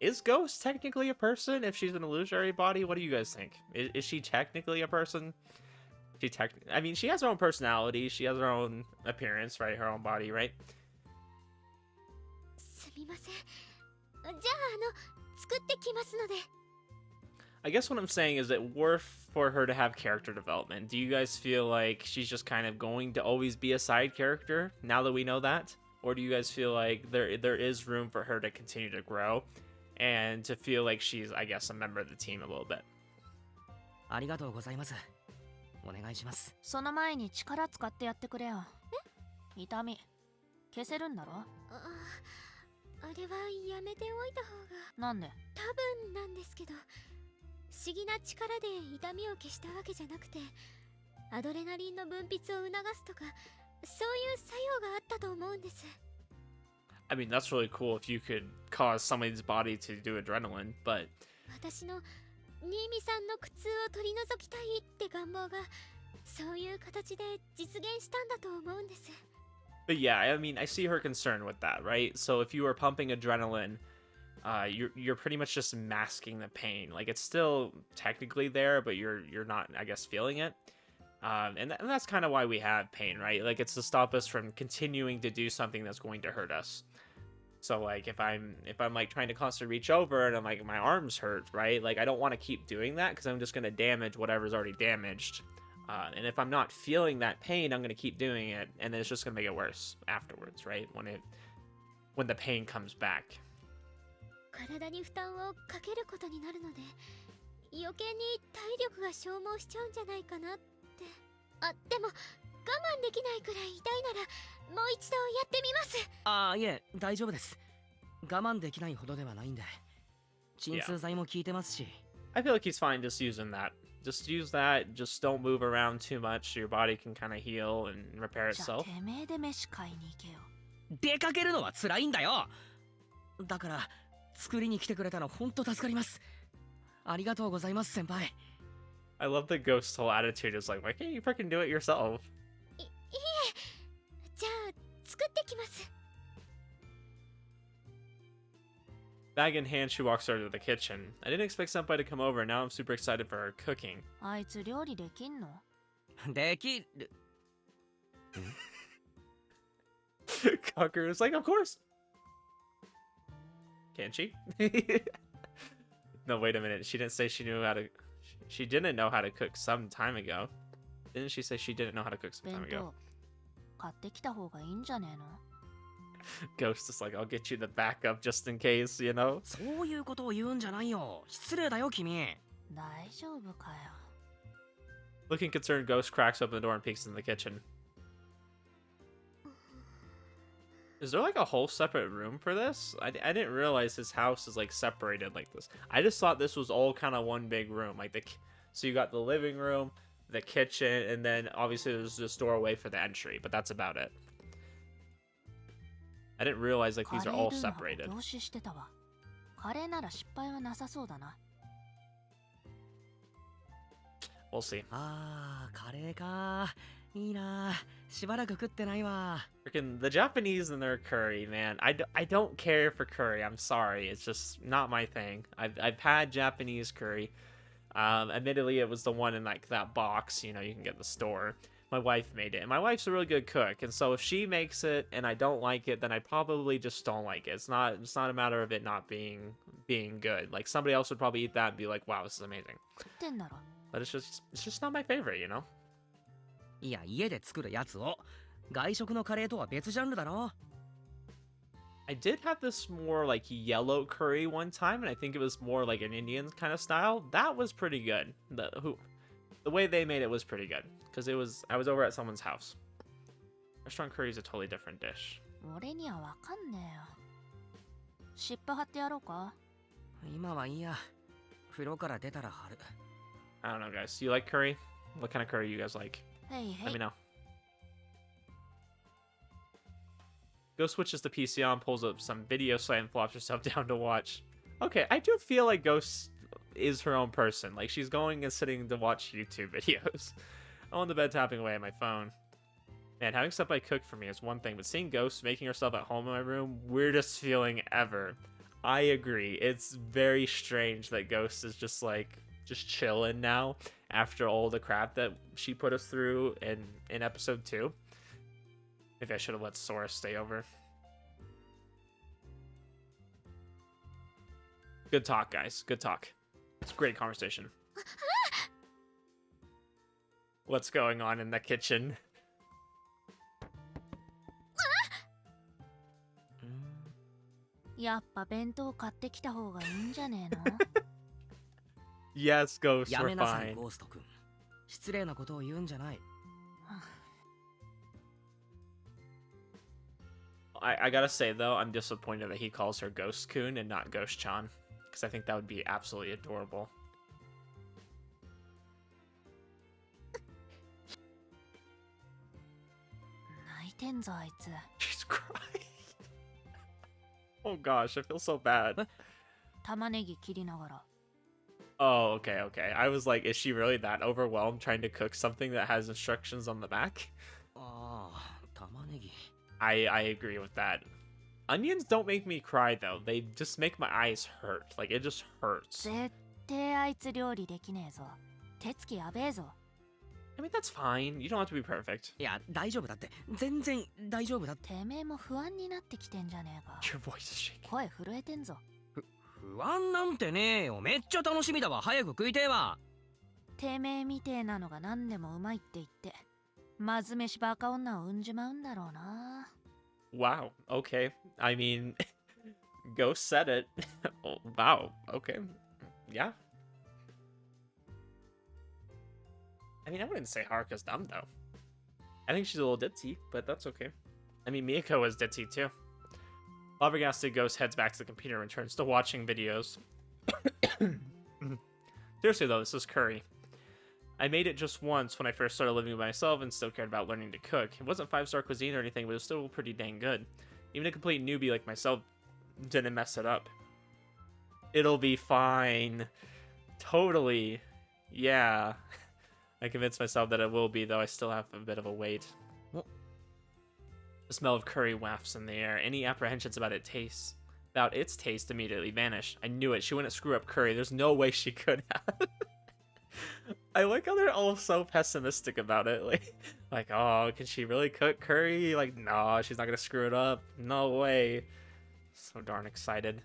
Is Ghost technically a person if she's an illusionary body? What do you guys think? Is she technically a person? I mean, she has her own personality. She has her own appearance, right? Her own body, right? すみません。じゃあ作ってきますので。 I guess what I'm saying is that worth for her to have character development. Do you guys feel like she's just kind of going to always be a side character now that we know that? Or do you guys feel like there is room for her to continue to grow and to feel like she's, I guess, a member of the team a little bit? ありがとうございますお願いします。その前に力使ってやってくれよ。え？痛み消せるんだろ？あれはやめておいた方が。なんで？多分なんですけど、不思議な力で痛みを消したわけじゃなくて、アドレナリンの分泌を促すとか、そういう作用があったと思うんです。 I mean, that's really cool if you could cause somebody's body to do adrenaline, but 私の新見さんの苦痛を取り除きたいって願望が、そういう形で実現したんだと思うんです。 but yeah, I mean, I see her concern with that, right? So if you were pumping adrenaline, you're pretty much just masking the pain. Like it's still technically there, but you're not, I guess, feeling it. And that's kind of why we have pain, right? Like it's to stop us from continuing to do something that's going to hurt us. So like if I'm like trying to constantly reach over and I'm like my arms hurt, right? Like I don't want to keep doing that because I'm just going to damage whatever's already damaged. And if I'm not feeling that pain, I'm going to keep doing it, and then it's just going to make it worse afterwards, right? When the pain comes back. 体に負担をかけることになるので、余計に体力が消耗しちゃうんじゃないかなって。あ、でも我慢できないくらい痛いならもう一度やってみます。あいえ大丈夫です我慢できないほどではないんで鎮痛剤も効いてますし I feel like he's fine just using that. Just use that. Just don't move around too much. So your body can kind of heal and repair じゃあ itself. てめえで飯買いに行けよ。出かけるのは辛いんだよだから作りに来てくれたのほんと助かりますありがとうございます先輩 I love the ghost's whole attitude. Is like, why can't you freaking do it yourself? いえ、じゃあ作ってきます。 Bag in hand, she walks over to the kitchen. I didn't expect Senpai to come over, and now I'm super excited for her cooking. あいつ料理できんの？できる Cocker is like, of course. Can she? No, wait a minute. She didn't say she knew how to. She didn't know how to cook some time ago. Didn't she say she didn't know how to cook some 弁 time ago? 当買ってきた方がいいんじゃねえの？ Ghost is like, I'll get you the backup just in case, you know? そういうことを言うんじゃないよ。失礼だよ君。大丈夫かよ。 Looking concerned, Ghost cracks open the door and peeks in the kitchen. Is there like a whole separate room for this? I didn't realize his house is like separated like this. I just thought this was all kind of one big room. Like so you got the living room, the kitchen, and then obviously there's this doorway for the entry, but that's about it. I didn't realize like these are all separated. 凝視してたわ。カレーなら失敗はなさそうだな。 We'll see. あー、カレーか。いいな。しばらく食ってないわ。 Freaking the Japanese and their curry, man. I don't care for curry. I'm sorry. It's just not my thing. I've had Japanese curry. Admittedly, it was the one in like that box, you know, you can get in the store. My wife made it, and my wife's a really good cook. And so if she makes it and I don't like it, then I probably just don't like it. It's not a matter of it not being good. Like somebody else would probably eat that and be like, "Wow, this is amazing." 食ってんだろ。 But it's just not my favorite, you know. いや、家で作るやつを。外食のカレーとは別ジャンルだろ。 I did have this more like yellow curry one time, and I think it was more like an Indian kind of style. That was pretty good. The way they made it was pretty good because I was over at someone's house. Restaurant curry is a totally different dish. 俺にはわかんねえよ。湿布貼ってやろうか。今はいいや。風呂から出たら貼る。 I don't know, guys. You like curry? What kind of curry you guys like? へいへ Let い me。know. Ghost switches the PC on, pulls up some video site, and flops herself down to watch. Okay, I do feel like Ghost is her own person. Like, she's going and sitting to watch YouTube videos. I'm on the bed tapping away at my phone. Man, having somebody cook for me is one thing, but seeing Ghost making herself at home in my room, weirdest feeling ever. I agree. It's very strange that Ghost is just chilling now after all the crap that she put us through in episode 2. Maybe I should have let Sora stay over. Good talk, guys. Good talk. It's a great conversation. What's going on in the kitchen? やっぱ弁当買ってきた方がいいんじゃねえの。 Yes, Ghost, や we're めなさい、 fine. ゴースト君。失礼なことを言うんじゃない。 I gotta say, though, I'm disappointed that he calls her Ghost-kun and not Ghost-chan. Because I think that would be absolutely adorable. 泣いてんぞあいつ。 She's crying. Oh gosh, I feel so bad. 玉ねぎ切りながら。 Oh, okay, okay. I was like, is she really that overwhelmed trying to cook something that has instructions on the back? ああ、玉ねぎ。 I agree with that. Onions don't make me cry, though. They just make my eyes hurt. Like, it just hurts. 絶対あいつ料理できねえぞ。手つきやべえぞ。 I mean, that's fine. You don't have to be perfect. いや、大丈夫だって。全然大丈夫だって。てめえも不安になってきてんじゃねえか。 Your voice is shaking. 声震えてんぞ。不安なんてねえよ。めっちゃ楽しみだわ。早く食いてえわ。てめえみてえなのが何でもうまいって言って、まず飯バカ女を産んじまうんだろうな。 Wow. Okay. I mean, Ghost said it. Oh, wow. Okay. Yeah. I mean, I wouldn't say Haruka's dumb, though. I think she's a little ditzy, but that's okay. I mean, Miyako was ditzy, too. Flabbergasted Ghost heads back to the computer and turns to watching videos. Seriously, though, this is curry. I made it just once when I first started living by myself and still cared about learning to cook. It wasn't 5-star cuisine or anything, but it was still pretty dang good. Even a complete newbie like myself didn't mess it up. It'll be fine. Totally. Yeah. I convinced myself that it will be, though I still have a bit of a wait. What? The smell of curry wafts in the air. Any apprehensions about its taste immediately vanished. I knew it. She wouldn't screw up curry. There's no way she could have. I like how they're all so pessimistic about it. Like, oh, can she really cook curry? Like, no, she's not gonna screw it up. No way. So darn excited.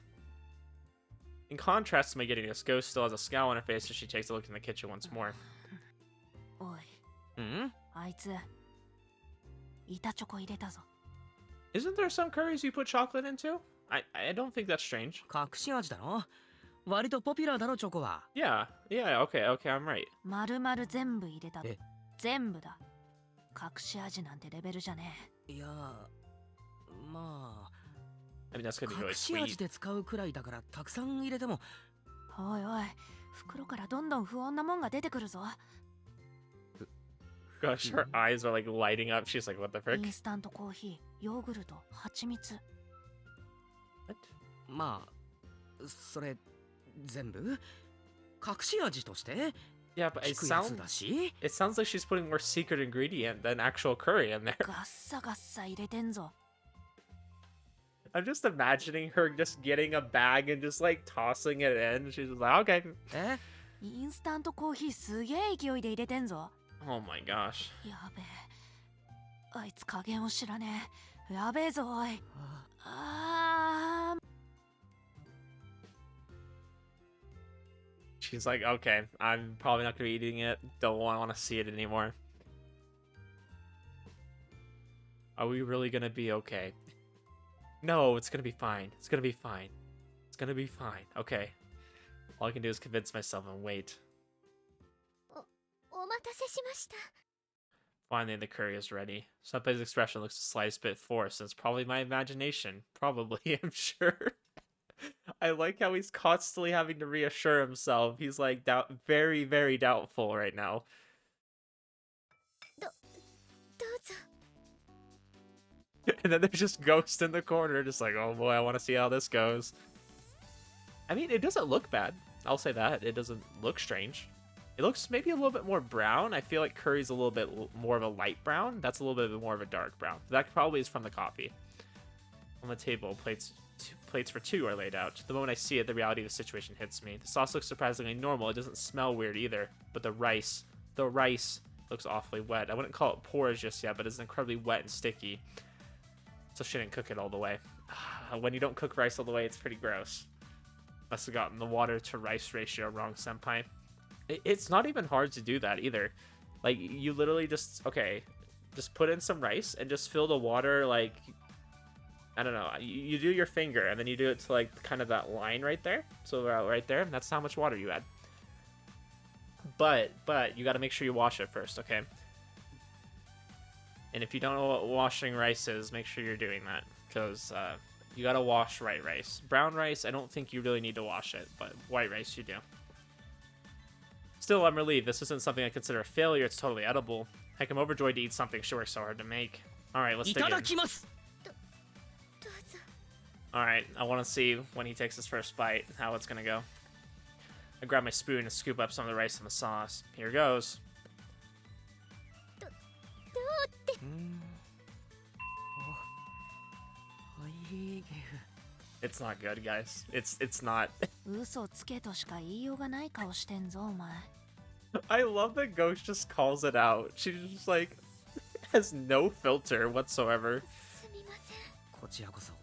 In contrast to my giddiness, Ghost still has a scowl on her face as she takes a look in the kitchen once more. おい、んあいつ、板チョコ入れたぞ。Isn't there some curries you put chocolate into? I don't think that's strange. 隠し味だろ。割とポピュラーだろチョコは。 Yeah, okay, I'm right. 丸々全部入れたえ。全部だ。隠し味なんてレベルじゃねいや、ま I mean, that's あ gonna be really 隠し味 sweet. で使うくらいだからたくさん入れても。え。おいおい、袋からどんどん不穏なもんが出てくるぞ。 Gosh, her eyes are like lighting up. She's like, what the イ frick? ンスタントコーヒー、ヨーグルト、蜂蜜。 What? まあそれ全部隠し味として Yeah, but it 効くやつだ sounds し。 like she's putting more secret ingredient than actual curry in there. ガッサガッサ入れてんぞ。 I'm just imagining her just getting a bag and just like tossing it in. She's just like, okay. え、インスタントコーヒーすげえ勢いで入れてんぞ。 Oh my gosh. やべえ。あいつ加減を知らねえ。やべえぞおい。あー。 She's like, okay, I'm probably not gonna be eating it. Don't want to see it anymore. Are we really gonna be okay? No, it's gonna be fine. It's gonna be fine. It's gonna be fine. Okay. All I can do is convince myself and wait. お待たせしました。 Finally, the curry is ready. Senpai's expression looks a slight bit forced, and it's probably my imagination. Probably, I'm sure. I like how he's constantly having to reassure himself. He's like very, very doubtful right now. どうぞ。 And then there's just Ghost in the corner, just like, oh boy, I want to see how this goes. I mean, it doesn't look bad. I'll say that. It doesn't look strange. It looks maybe a little bit more brown. I feel like curry's a little bit more of a light brown. That's a little bit more of a dark brown. That probably is from the coffee. On the table, plates for two are laid out. The moment I see it, the reality of the situation hits me. The sauce looks surprisingly normal. It doesn't smell weird either. But the rice looks awfully wet. I wouldn't call it porridge just yet, but it's incredibly wet and sticky. So she didn't cook it all the way. When you don't cook rice all the way, it's pretty gross. Must have gotten the water to rice ratio wrong, senpai. It's not even hard to do that either. Like, you literally just put in some rice and just fill the water, like, I don't know, you do your finger and then you do it to like kind of that line right there. So right there, that's how much water you add. But you got to make sure you wash it first, okay? And if you don't know what washing rice is, make sure you're doing that, because you got to wash white rice. Brown rice, I don't think you really need to wash it, but white rice you do. Still, I'm relieved. This isn't something I consider a failure. It's totally edible. Heck, I'm overjoyed to eat something she worked so hard to make. Alright, let's dig in. いただきます。どうぞ。 Alright, I want to see when he takes his first bite, how it's gonna go. I grab my spoon and scoop up some of the rice and the sauce. Here goes. どうって。おいげ It's not good, guys. It's not. 嘘つけとしか言いようがない顔してんぞお前。 I love that Ghost just calls it out. She's just like, has no filter whatsoever. すみません。こちらこそ。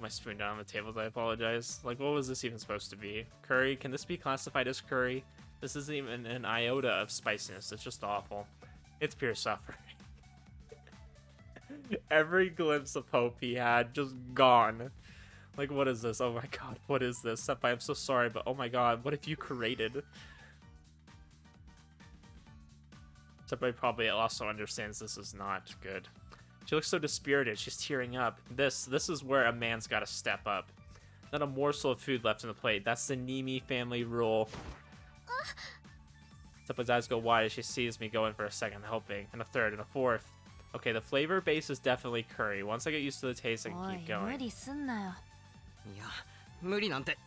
My spoon down on the table, I apologize. Like, what was this even supposed to be? Curry? Can this be classified as curry? This isn't even an iota of spiciness. It's just awful. It's pure suffering. Every glimpse of hope he had just gone. Like, what is this? Oh my god, what is this? Senpai, I'm so sorry, but oh my god, what have you created? Senpai probably also understands this is not good. She looks so dispirited, she's tearing up. This is where a man's gotta step up. Not a morsel of food left in the plate. That's the Nimi family rule. Senpai's eyes go wide as she sees me go in for a second helping, and a third, and a fourth. Okay, the flavor base is definitely curry. Once I get used to the taste, I can おい keep going. 無理すんなよ。いや、無理なんて。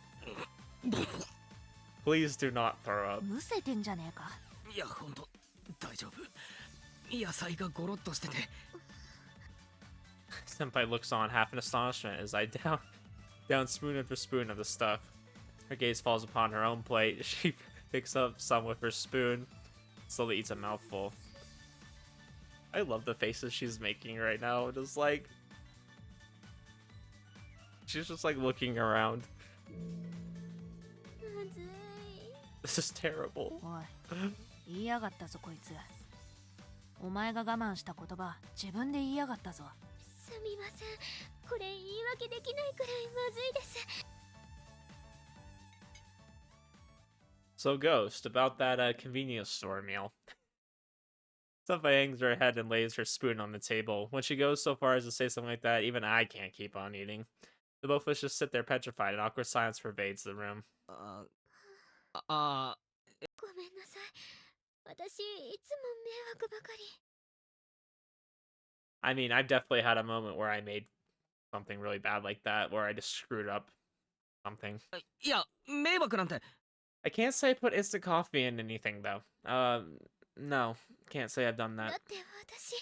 Please do not throw up. むせてんじゃねえか。いや、ほんと大丈夫。野菜がゴロッとしてて。 Senpai looks on, half in astonishment, as I down spoon after spoon of the stuff. Her gaze falls upon her own plate. She picks up some with her spoon, slowly eats a mouthful. I love the faces she's making right now. Just like, she's just like looking around. まずい。 This is terrible. おい、言いやがったぞこいつ。お前が我慢した言葉自分で言いやがったぞ。すみません、これ言い訳できないくらいまずいです。 So Ghost, about that convenience store meal. Senpai hangs her head and lays her spoon on the table. When she goes so far as to say something like that, even I can't keep on eating. The both of us just sit there petrified, and awkward silence pervades the room. ごめんなさい、私いつも迷惑ばかり。 I mean, I've definitely had a moment where I made something really bad like that, where I just screwed up something. いや、迷惑なんて。I can't say I put instant coffee in anything, though. No, can't say I've done だ that. って私、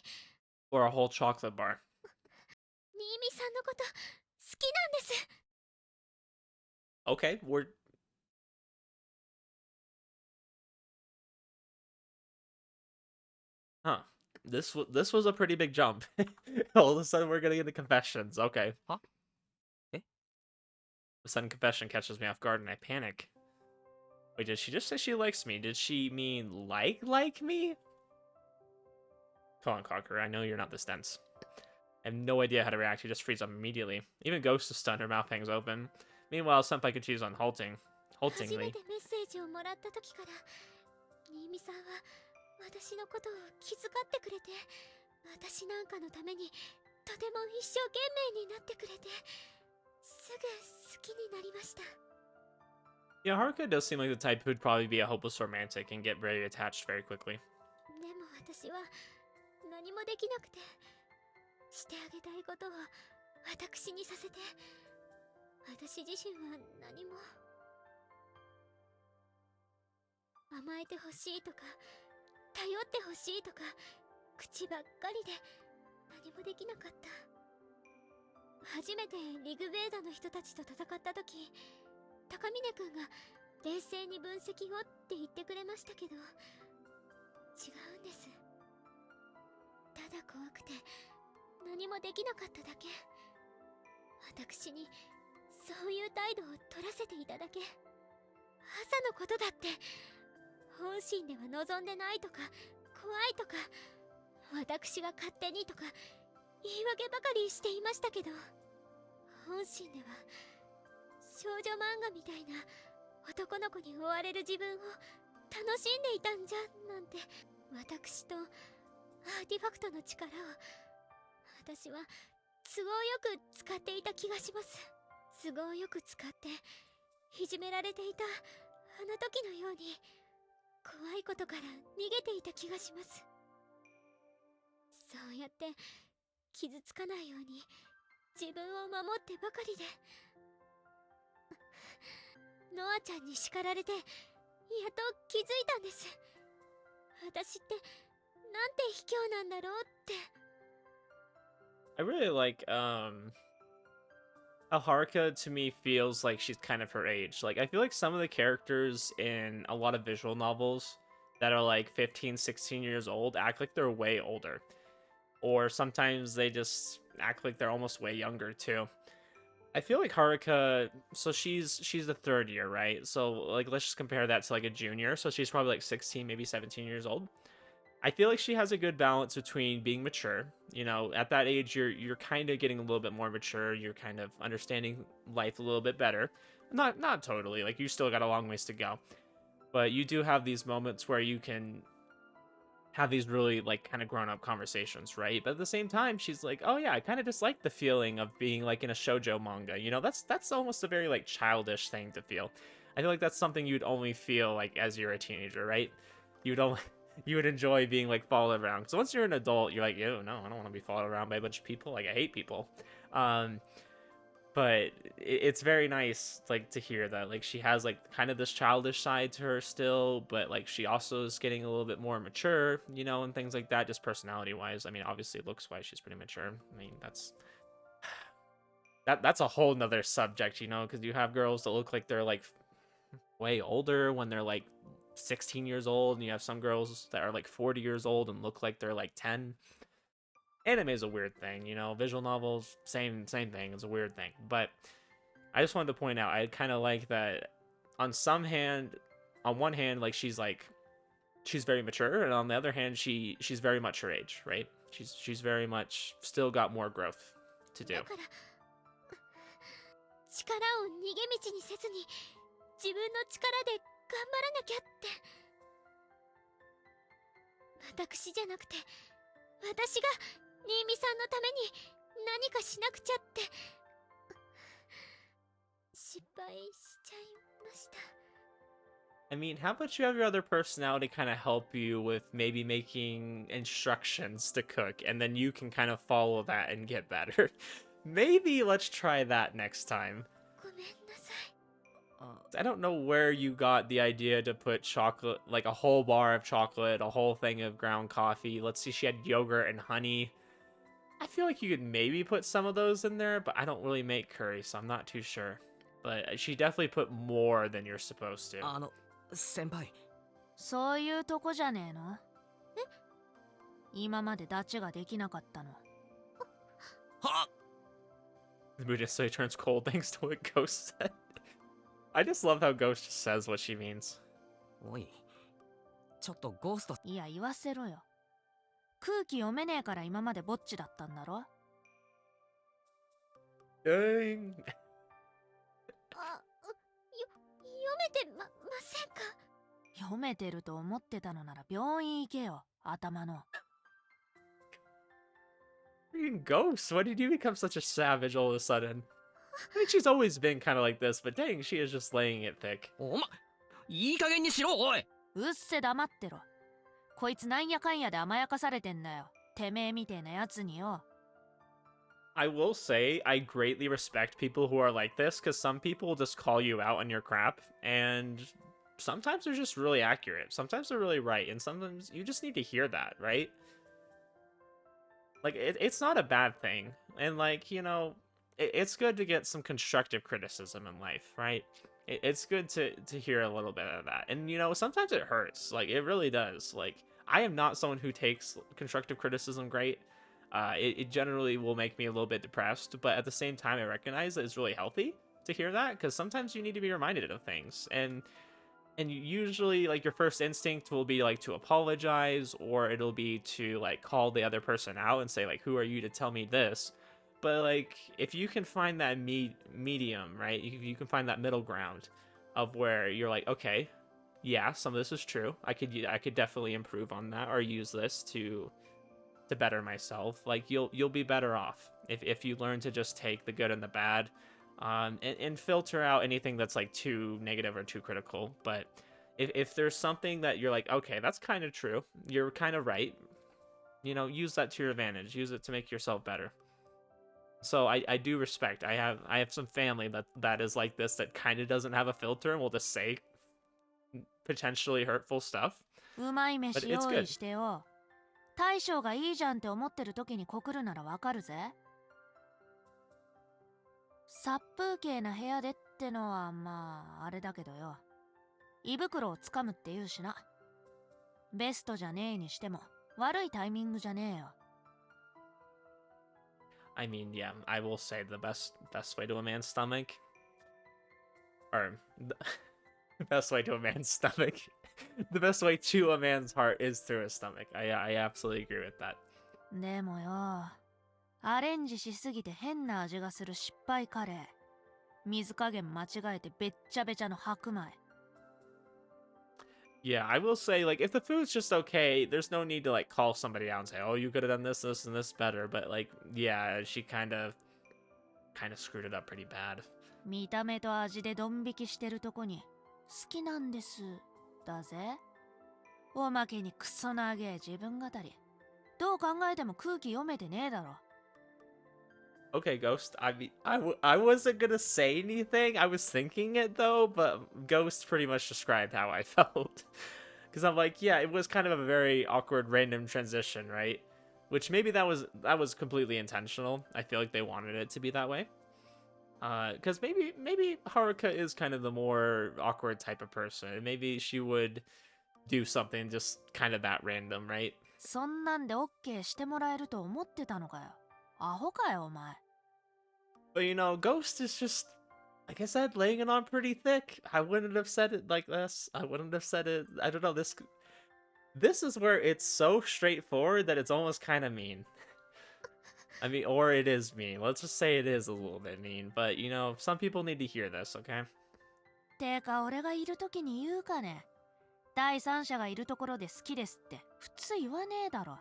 Or a whole chocolate bar. 新見さんのこと好きなんです。 Okay, we're... Huh. This was a pretty big jump. All of a sudden, we're getting into confessions. Okay. Huh? Eh? The sudden confession catches me off guard, and I panic. Wait, did she just say she likes me? Did she mean like me? Come on, Conqueror. I know you're not this dense. I have no idea how to react. She just frees up immediately. Even Ghost is stunned. Her mouth hangs open. Meanwhile, Senpai continues on haltingly. 初めてメッセージをもらった時から新見さんは私のことを気遣ってくれて、私なんかのためにとても一生懸命になってくれて、すぐ好きになりました。 Yeah, Haruka does seem like the type who'd probably be a hopeless romantic and get very attached very quickly. でも私は何もできなくて、してあげたいことを私にさせて、私自身は何も。甘えてほしいとか頼ってほしいとか口ばっかりで何もできなかった。初めてリグベーダの人たちと戦った時、高峰くんが冷静に分析をって言ってくれましたけど、違うんです。ただ怖くて何もできなかっただけ。私にそういう態度を取らせていただけ。朝のことだって本心では望んでないとか怖いとか、私が勝手にとか言い訳ばかりしていましたけど、本心では少女漫画みたいな男の子に追われる自分を楽しんでいたんじゃなんて、私とアーティファクトの力を私は都合よく使っていた気がします。都合よく使っていじめられていたあの時のように怖いことから逃げていた気がします。そうやって傷つかないように自分を守ってばかりで、ノアちゃんに叱られてやっと気づいたんです。私ってなんて卑怯なんだろうって。 I really like how Haruka to me feels like she's kind of her age. Like I feel like some of the characters in a lot of visual novels that are like 15, 16 years old act like they're way older. Or sometimes they just act like they're almost way younger too. I feel like Haruka, so she's the third year, right? So like let's just compare that to like a junior. So she's probably like 16, maybe 17 years old. I feel like she has a good balance between being mature. You know, at that age, you're kind of getting a little bit more mature. You're kind of understanding life a little bit better. Not totally. Like you still got a long ways to go, but you do have these moments where you can have these really like kind of grown up conversations, right? But at the same time, she's like, oh yeah, I kind of just like the feeling of being like in a shoujo manga. You know, that's almost a very like childish thing to feel. I feel like that's something you'd only feel like as you're a teenager, right? You'd only you would enjoy being like followed around. So once you're an adult, you're like, ew, no, I don't want to be followed around by a bunch of people. Like I hate people. But it's very nice like to hear that like she has like kind of this childish side to her still, but like she also is getting a little bit more mature, you know, and things like that, just personality wise. I mean, obviously looks wise, she's pretty mature. I mean, that's a whole nother subject, you know, because you have girls that look like they're like way older when they're like 16 years old, and you have some girls that are like 40 years old and look like they're like 10. Anime is a weird thing, you know. Visual novels, same thing. It's a weird thing. But I just wanted to point out, I kind of like that on one hand, like she's like she's very mature, and on the other hand, she's very much her age, right? She's very much still got more growth to do. だから力を逃げ道にせずに自分の力で頑張らなきゃって。私じゃなくて私が新見さんのために何かしなくちゃって失敗しちゃいました。 I mean, how about you have your other personality kind of help you with maybe making instructions to cook, and then you can kind of follow that and get better. Maybe let's try that next time. ごめんなさい。 I don't know where you got the idea to put chocolate, like a whole bar of chocolate, a whole thing of ground coffee. Let's see, she had yogurt and honey. I feel like you could maybe put some of those in there, but I don't really make curry, so I'm not too sure. But she definitely put more than you're supposed to. 先輩。そういうとこじゃねえの？今までダチができなかったの。はっ The mood instantly turns cold thanks to what Ghost said. I just love how Ghost just says what she means. おい。ちょっとゴースト。いや、言わせろよ。空気読めねえから今までぼっちだったんだろ？ Dang. あ、読めてませんか？読めてると思ってたのなら病院行けよ、頭の。Freaking Ghost, why did you become such a savage all of a sudden? I mean, she's always been kind of like this, but dang, she is just laying it thick. おま、いい加減にしろ、おい。うっせ黙ってろ。こいつなんやかんやで甘やかされてんだよ。てめえみてえなやつによ。I will say, I greatly respect people who are like this, because some people will just call you out on your crap, and sometimes they're just really accurate. Sometimes they're really right, and sometimes you just need to hear that, right? Like, it's not a bad thing. And, like, you know, it's good to get some constructive criticism in life, right? It's good to hear a little bit of that. And, you know, sometimes it hurts. Like, it really does. Like, I am not someone who takes constructive criticism great. It generally will make me a little bit depressed, but at the same time, I recognize that it's really healthy to hear that, because sometimes you need to be reminded of things. And usually, like, your first instinct will be, like, to apologize, or it'll be to, like, call the other person out and say, like, who are you to tell me this? But, like, if you can find that medium, right, you can find that middle ground of where you're like, okay, yeah, some of this is true. I could definitely improve on that, or use this to better myself. Like, you'll be better off if you learn to just take the good and the bad, and filter out anything that's like too negative or too critical. But if there's something that you're like, okay, that's kind of true, you're kind of right, you know, use that to your advantage. Use it to make yourself better. So I do respect. I have some family that is like this, that kind of doesn't have a filter and will just say potentially hurtful stuff. うまい But 飯 it's 用 good. 意してよ。大将がいいじゃんって思ってる時に告るならわかるぜ。殺風景な部屋でってのはまああれだけどよ。胃袋をつかむって言うしな。ベストじゃねえにしても悪いタイミングじゃねえよ。I mean, yeah, I will say the best way to a man's stomach, or the best way to a man's stomach, the best way to a man's heart is through his stomach. I absolutely agree with that. でもよ、アレンジしすぎて変な味がする失敗カレー。水加減間違えてべっちゃべちゃの白米。Yeah, I will say, like, if the food's just okay, there's no need to, like, call somebody out and say, oh, you could have done this, this, and this better. But, like, yeah, she kind of screwed it up pretty bad. 見た目と味でドン引きしてるとこに好きなんですだぜ。おまけにクソ長え自分語り。どう考えても空気読めてねえだろ。Okay, Ghost. I mean, I wasn't gonna say anything. I was thinking it though, but Ghost pretty much described how I felt. Because I'm like, yeah, it was kind of a very awkward, random transition, right? Which maybe that was completely intentional. I feel like they wanted it to be that way. Because maybe Haruka is kind of the more awkward type of person. Maybe she would do something just kind of that random, right? そんなんで OK してもらえると思ってたのかよ。アホかよお前。But you know, Ghost is just, like I said, laying it on pretty thick. I wouldn't have said it like this. I wouldn't have said it. I don't know. This is where it's so straightforward that it's almost kind of mean. I mean, or it is mean. Let's just say it is a little bit mean, but you know, some people need to hear this, okay? てか俺がいる時に言うかね。第三者がいるところで好きですって普通言わねえだろ。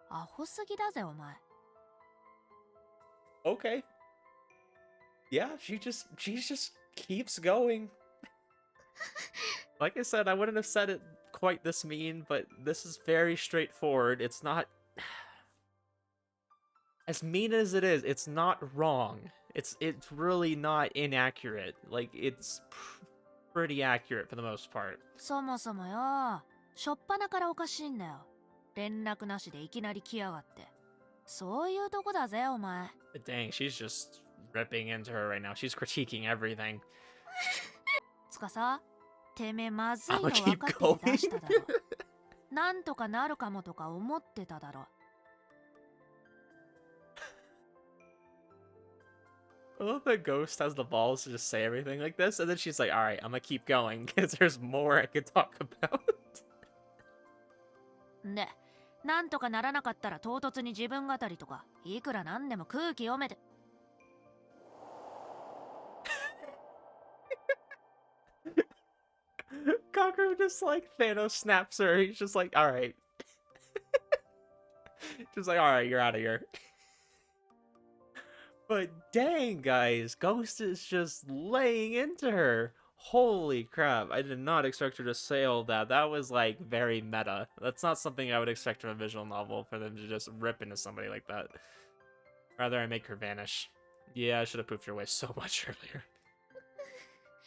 アホすぎだぜお前。Okay. Yeah, she just keeps going. Like I said, I wouldn't have said it quite this mean, but this is very straightforward. It's not as mean as it is, it's not wrong. It's really not inaccurate. Like it's pretty accurate for the most part. そもそもよ、しょっぱなからおかしいんだよ。連絡なしでいきなり来やがって。そういうとこだぜお前。But dang, she's just ripping into her right now. She's critiquing everything. つかさ、てめえまずい I'ma の keep 分かってて出しただろ。なんとかなるかもとか思ってただろ。I love that Ghost has the balls to just say everything like this, and then she's like, alright, I'm gonna keep going, because there's more I could talk about. で、なんとかならなかったら唐突に自分語りとか、いくらなんでも空気読めて。Cocker just like Thanos snaps her. He's just like, alright. Just like, alright, you're out of here. But dang, guys, Ghost is just laying into her. Holy crap, I did not expect her to say all that. That was like very meta. That's not something I would expect from a visual novel, for them to just rip into somebody like that. Rather, I make her vanish. Yeah, I should have pooped your way so much earlier.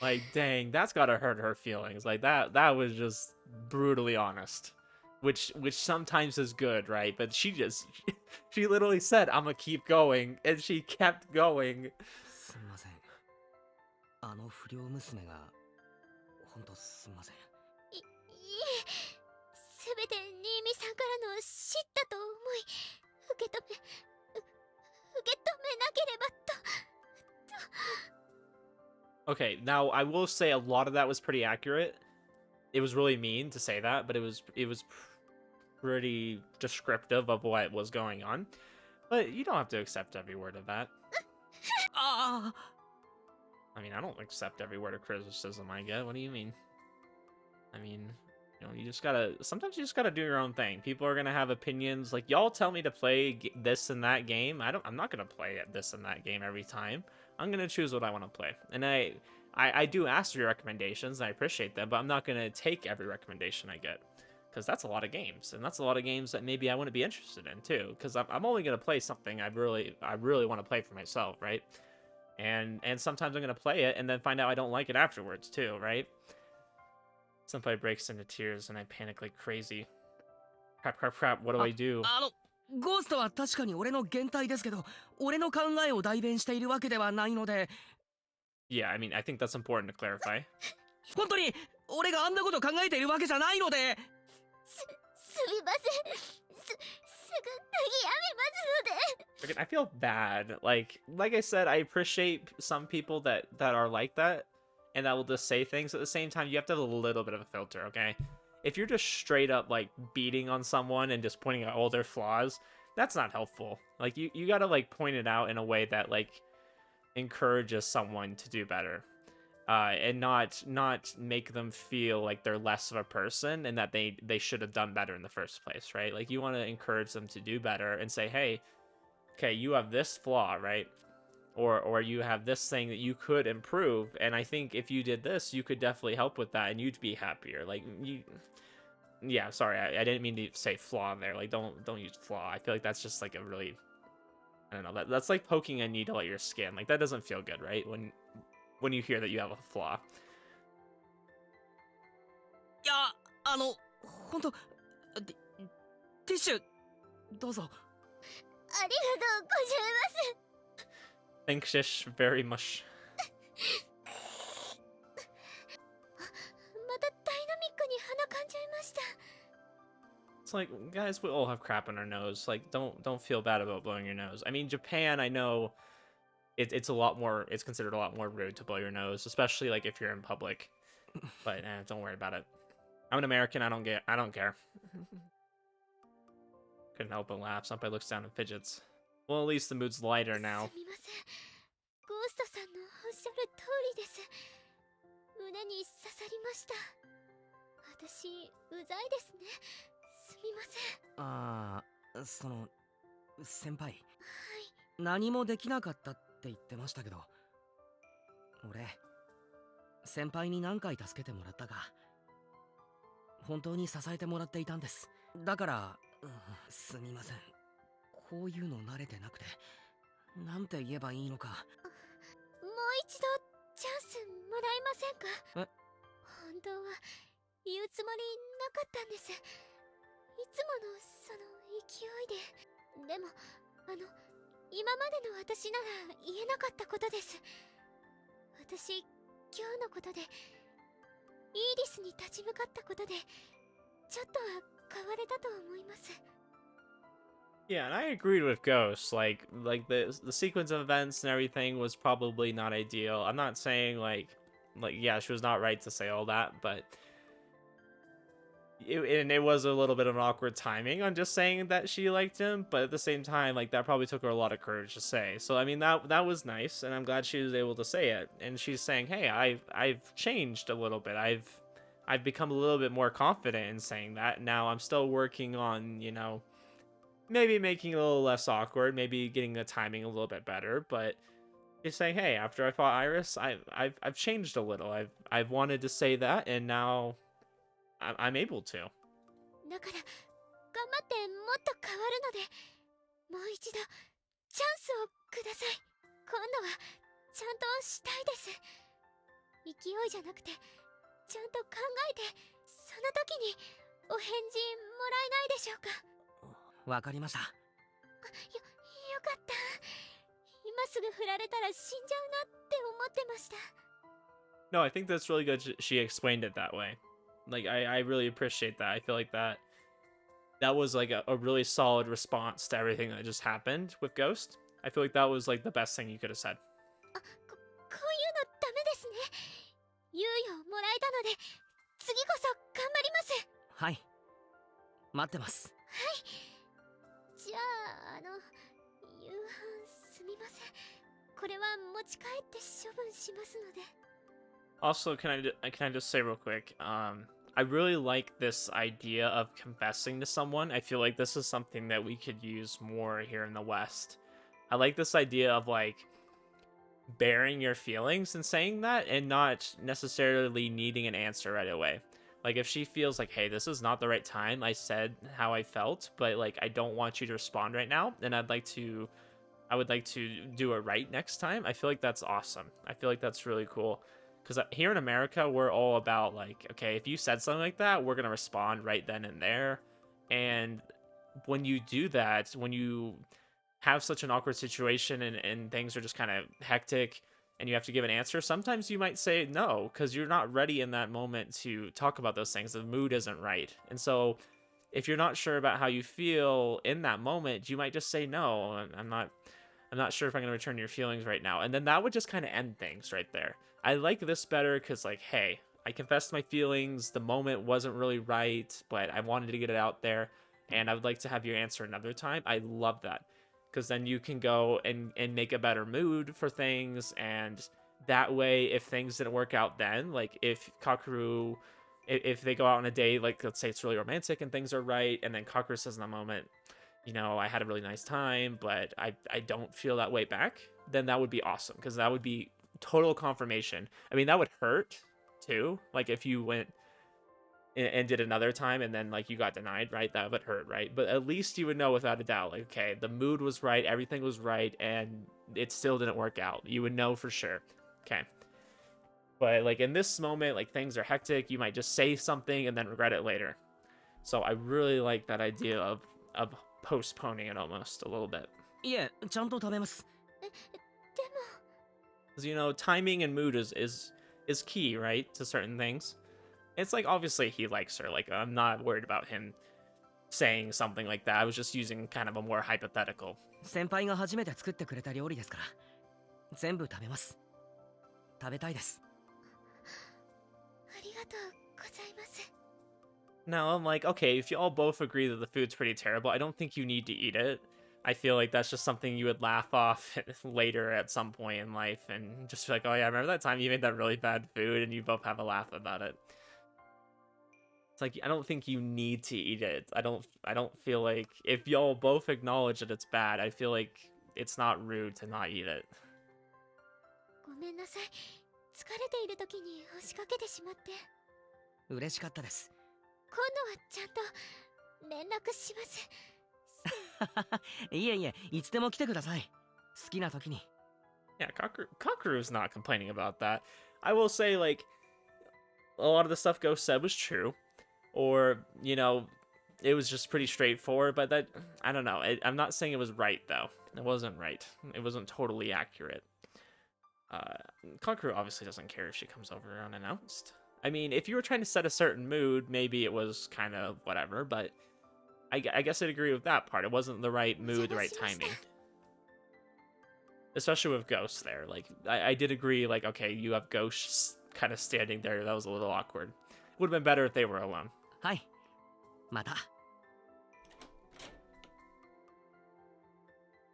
Like, dang, that's gotta hurt her feelings. Like, that was just brutally honest. Which sometimes is good, right? But she literally said, I'm gonna keep going, and she kept going. すんません。あの不良娘がほんとすんません。いえ、せめて新見さんからの知ったと思い受け止めなければと。 Okay, now I will say a lot of that was pretty accurate. It was really mean to say that, but it was pretty descriptive of what was going on. But you don't have to accept every word of that. ああ I mean, I don't accept every word of criticism I get. What do you mean? I mean, you know, sometimes you just gotta do your own thing. People are gonna have opinions. Like, y'all tell me to play this and that game. I'm not gonna play this and that game every time. I'm gonna choose what I want to play. And I do ask for your recommendations, and I appreciate them, but I'm not gonna take every recommendation I get. Because that's a lot of games, and that's a lot of games that maybe I wouldn't be interested in too. Because I'm only gonna play something I really want to play for myself, right? And sometimes I'm gonna play it and then find out I don't like it afterwards too, right? Somebody breaks into tears and I panic like crazy. Crap, what do I do? ゴーストは確かに俺の原体ですけど、俺の考えを代弁しているわけではないので。Yeah, I mean, I think that's important to clarify. 本当に俺があんなこと考えているわけじゃないので。すみません。すぐやめますので。 I feel bad. Like I said, I appreciate some people that are like that and that will just say things. At the same time, you have to have a little bit of a filter, okay? If you're just straight up like beating on someone and just pointing out all their flaws, that's not helpful. Like you gotta like point it out in a way that like encourages someone to do better. And not make them feel like they're less of a person and that they should have done better in the first place, right? Like you want to encourage them to do better and say, hey, okay, you have this flaw, right? Or you have this thing that you could improve, and I think if you did this, you could definitely help with that, and you'd be happier. Like you, yeah. Sorry, I didn't mean to say flaw in there. Like don't use flaw. I feel like that's just like a really, I don't know. That's like poking a needle at your skin. Like that doesn't feel good, right? When you hear that you have a flaw. いや、本当ティッシュどうぞ。ありがとうございます。 Thanks, Shish, very much. またダイナミックに鼻かんじゃいました。 It's like, guys, we all have crap in our nose. Like, don't feel bad about blowing your nose. I mean, Japan, I know it's a lot more. It's considered a lot more rude to blow your nose, especially like if you're in public. But don't worry about it. I'm an American. I don't care. Couldn't help but laugh. Senpai looks down and fidgets. Well, at least the mood's lighter す now. みません。ゴーストさんのおっしゃる通りです。胸に刺さりました。私、うざいですね。すみません。ああ、先輩、はい。何もできなかったって言ってましたけど、俺、先輩に何回助けてもらったか、本当に支えてもらっていたんです。だから、すみません。こういうの慣れてなくて、なんて言えばいいのか。もう一度チャンスもらえませんか？え？本当は言うつもりなかったんです。いつものその勢いで。でも今までの私なら言えなかったことです。私、今日のことでイーリスに立ち向かったことでちょっとは変われたと思います。 Yeah, and I agreed with Ghost. Like the sequence of events and everything was probably not ideal. I'm not saying like yeah, she was not right to say all that, but it was a little bit of an awkward timing on just saying that she liked him, but at the same time, like that probably took her a lot of courage to say. So I mean that was nice, and I'm glad she was able to say it. And she's saying, "Hey, I've changed a little bit. I've become a little bit more confident in saying that. Now I'm still working on, you know, maybe making it a little less awkward, maybe getting the timing a little bit better, but she's saying, hey, after I fought Iris, I've changed a little. I've wanted to say that, and now I'm able to." だから頑張ってもっと変わるので、もう一度チャンスをください。今度はちゃんとしたいです。勢いじゃなくてちゃんと考えて、その時にお返事もらえないでしょうか？わかりました。よかった。今すぐ振られたら死んじゃうなって思ってました。 No, I think that's really good. She explained it that way. Like I really appreciate that. I feel like that was like a really solid response to everything that just happened with Ghost. I feel like that was like the best thing you could have said. こういうのダメですね。猶予をもらえたので次こそ頑張ります。はい、待ってます。はい。じゃあ夕飯すみません。これは持ち帰って処分しますので。 Also, can I just say real quick? I really like this idea of confessing to someone. I feel like this is something that we could use more here in the West. I like this idea of like bearing your feelings and saying that, and not necessarily needing an answer right away. Like if she feels like, hey, this is not the right time, I said how I felt, but like I don't want you to respond right now, and I would like to do it right next time. I feel like that's awesome. I feel like that's really cool. Because here in America, we're all about like, okay, if you said something like that, we're going to respond right then and there. And when you do that, when you have such an awkward situation and things are just kind of hectic and you have to give an answer, sometimes you might say no because you're not ready in that moment to talk about those things. The mood isn't right. And so if you're not sure about how you feel in that moment, you might just say no. I'm not sure if I'm going to return your feelings right now. And then that would just kind of end things right there. I like this better because, like, hey, I confessed my feelings. The moment wasn't really right, but I wanted to get it out there. And I would like to have your answer another time. I love that. Because then you can go and make a better mood for things. And that way, if things didn't work out then, like if Kakeru, if they go out on a date, like let's say it's really romantic and things are right, and then Kakeru says in the moment, you know, I had a really nice time, but I don't feel that way back, then that would be awesome, because that would be total confirmation. I mean, that would hurt too. Like if you went and did another time and then like you got denied, right? That would hurt, right? But at least you would know without a doubt, like, okay, the mood was right, everything was right, and it still didn't work out. You would know for sure. Okay. But like in this moment, like things are hectic, you might just say something and then regret it later. So I really like that idea of postponing it almost a little bit. いえ、ちゃんと食べます。でも Because, you know, timing and mood is key, right, to certain things. It's like, obviously he likes her. Like, I'm not worried about him saying something like that. I was just using kind of a more hypothetical. 先輩が初めて作ってくれた料理ですから、全部食べます。食べたいです。ありがとうございます。Now I'm like, okay, if you all both agree that the food's pretty terrible, I don't think you need to eat it. I feel like that's just something you would laugh off later at some point in life and just be like, oh yeah, remember that time you made that really bad food, and you both have a laugh about it. It's like, I don't think you need to eat it. I don't feel like if y'all both acknowledge that it's bad, I feel like it's not rude to not eat it. ごめんなさい。疲れている時に押しかけてしまって。嬉しかったです。今度はちゃんと連絡します。いえいえ、いつでも来てください。好きな時に。Yeah, Kakuru's not complaining about that. I will say, like, a lot of the stuff Ghost said was true. Or, you know, it was just pretty straightforward, but that, I don't know. I'm not saying it was right, though. It wasn't right. It wasn't totally accurate. Kakuru obviously doesn't care if she comes over unannounced. I mean, if you were trying to set a certain mood, maybe it was kind of whatever, but I guess I'd agree with that part. It wasn't the right mood, the right timing. Especially with Ghost there. Like, I did agree, like, okay, you have Ghost kind of standing there. That was a little awkward. Would have been better if they were alone. はい。また。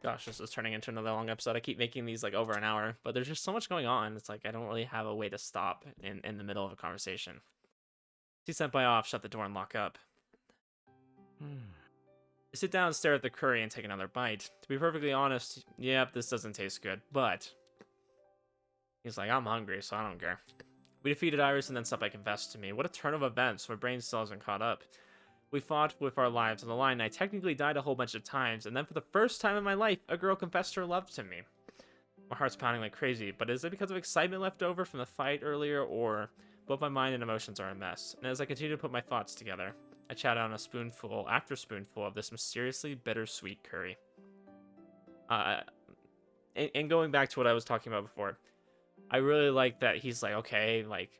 Gosh, this is turning into another long episode. I keep making these like over an hour, but there's just so much going on. It's like I don't really have a way to stop in the middle of a conversation. See Senpai off, shut the door, and lock up. I sit down and stare at the curry and take another bite. To be perfectly honest, yep, this doesn't taste good, but... He's like, I'm hungry, so I don't care. We defeated Iris and then Senpai confessed to me. What a turn of events, my brain still hasn't caught up. We fought with our lives on the line, and I technically died a whole bunch of times, and then for the first time in my life, a girl confessed her love to me. My heart's pounding like crazy, but is it because of excitement left over from the fight earlier, or both my mind and emotions are a mess? And as I continue to put my thoughts together, I chat on a spoonful after spoonful of this mysteriously bittersweet curry. And going back to what I was talking about before, I really like that he's like, okay, like,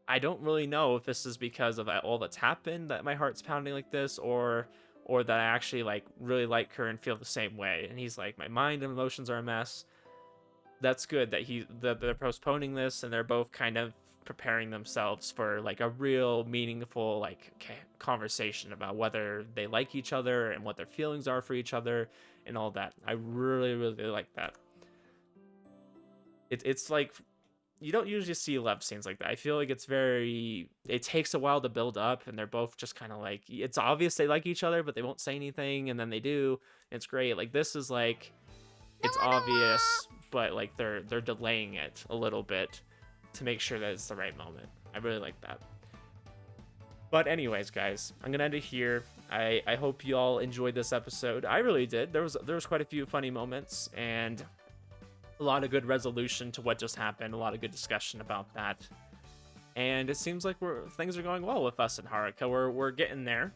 I don't really know if this is because of all that's happened that my heart's pounding like this, or that I actually like really like her and feel the same way. And he's like, my mind and emotions are a mess. That's good that they're postponing this, and they're both kind of preparing themselves for like a real meaningful like conversation about whether they like each other and what their feelings are for each other and all that. I really like that. It's like, you don't usually see love scenes like that. I feel like it takes a while to build up, and they're both just kind of like, it's obvious they like each other, but they won't say anything, and then they do. It's great. Like, this is like, it's obvious, but like they're delaying it a little bit to make sure that it's the right moment. I really like that. But anyways, guys, I'm gonna end it here. I hope you all enjoyed this episode. I really did. There was quite a few funny moments, and a lot of good resolution to what just happened, a lot of good discussion about that. And it seems like things are going well with us and Haruka. We're getting there,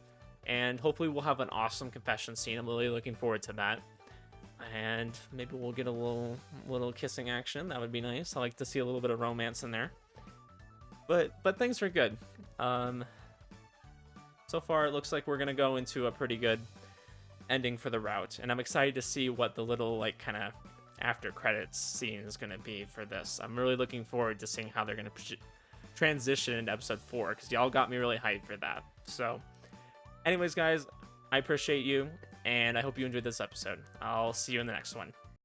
and hopefully we'll have an awesome confession scene. I'm really looking forward to that. And maybe we'll get a little kissing action. That would be nice. I like to see a little bit of romance in there. But things are good. So far it looks like we're gonna go into a pretty good ending for the route, and I'm excited to see what the little like kind of after credits scene is going to be for this. I'm really looking forward to seeing how they're going to transition into episode 4, because y'all got me really hyped for that. So anyways, guys, I appreciate you, and I hope you enjoyed this episode. I'll see you in the next one.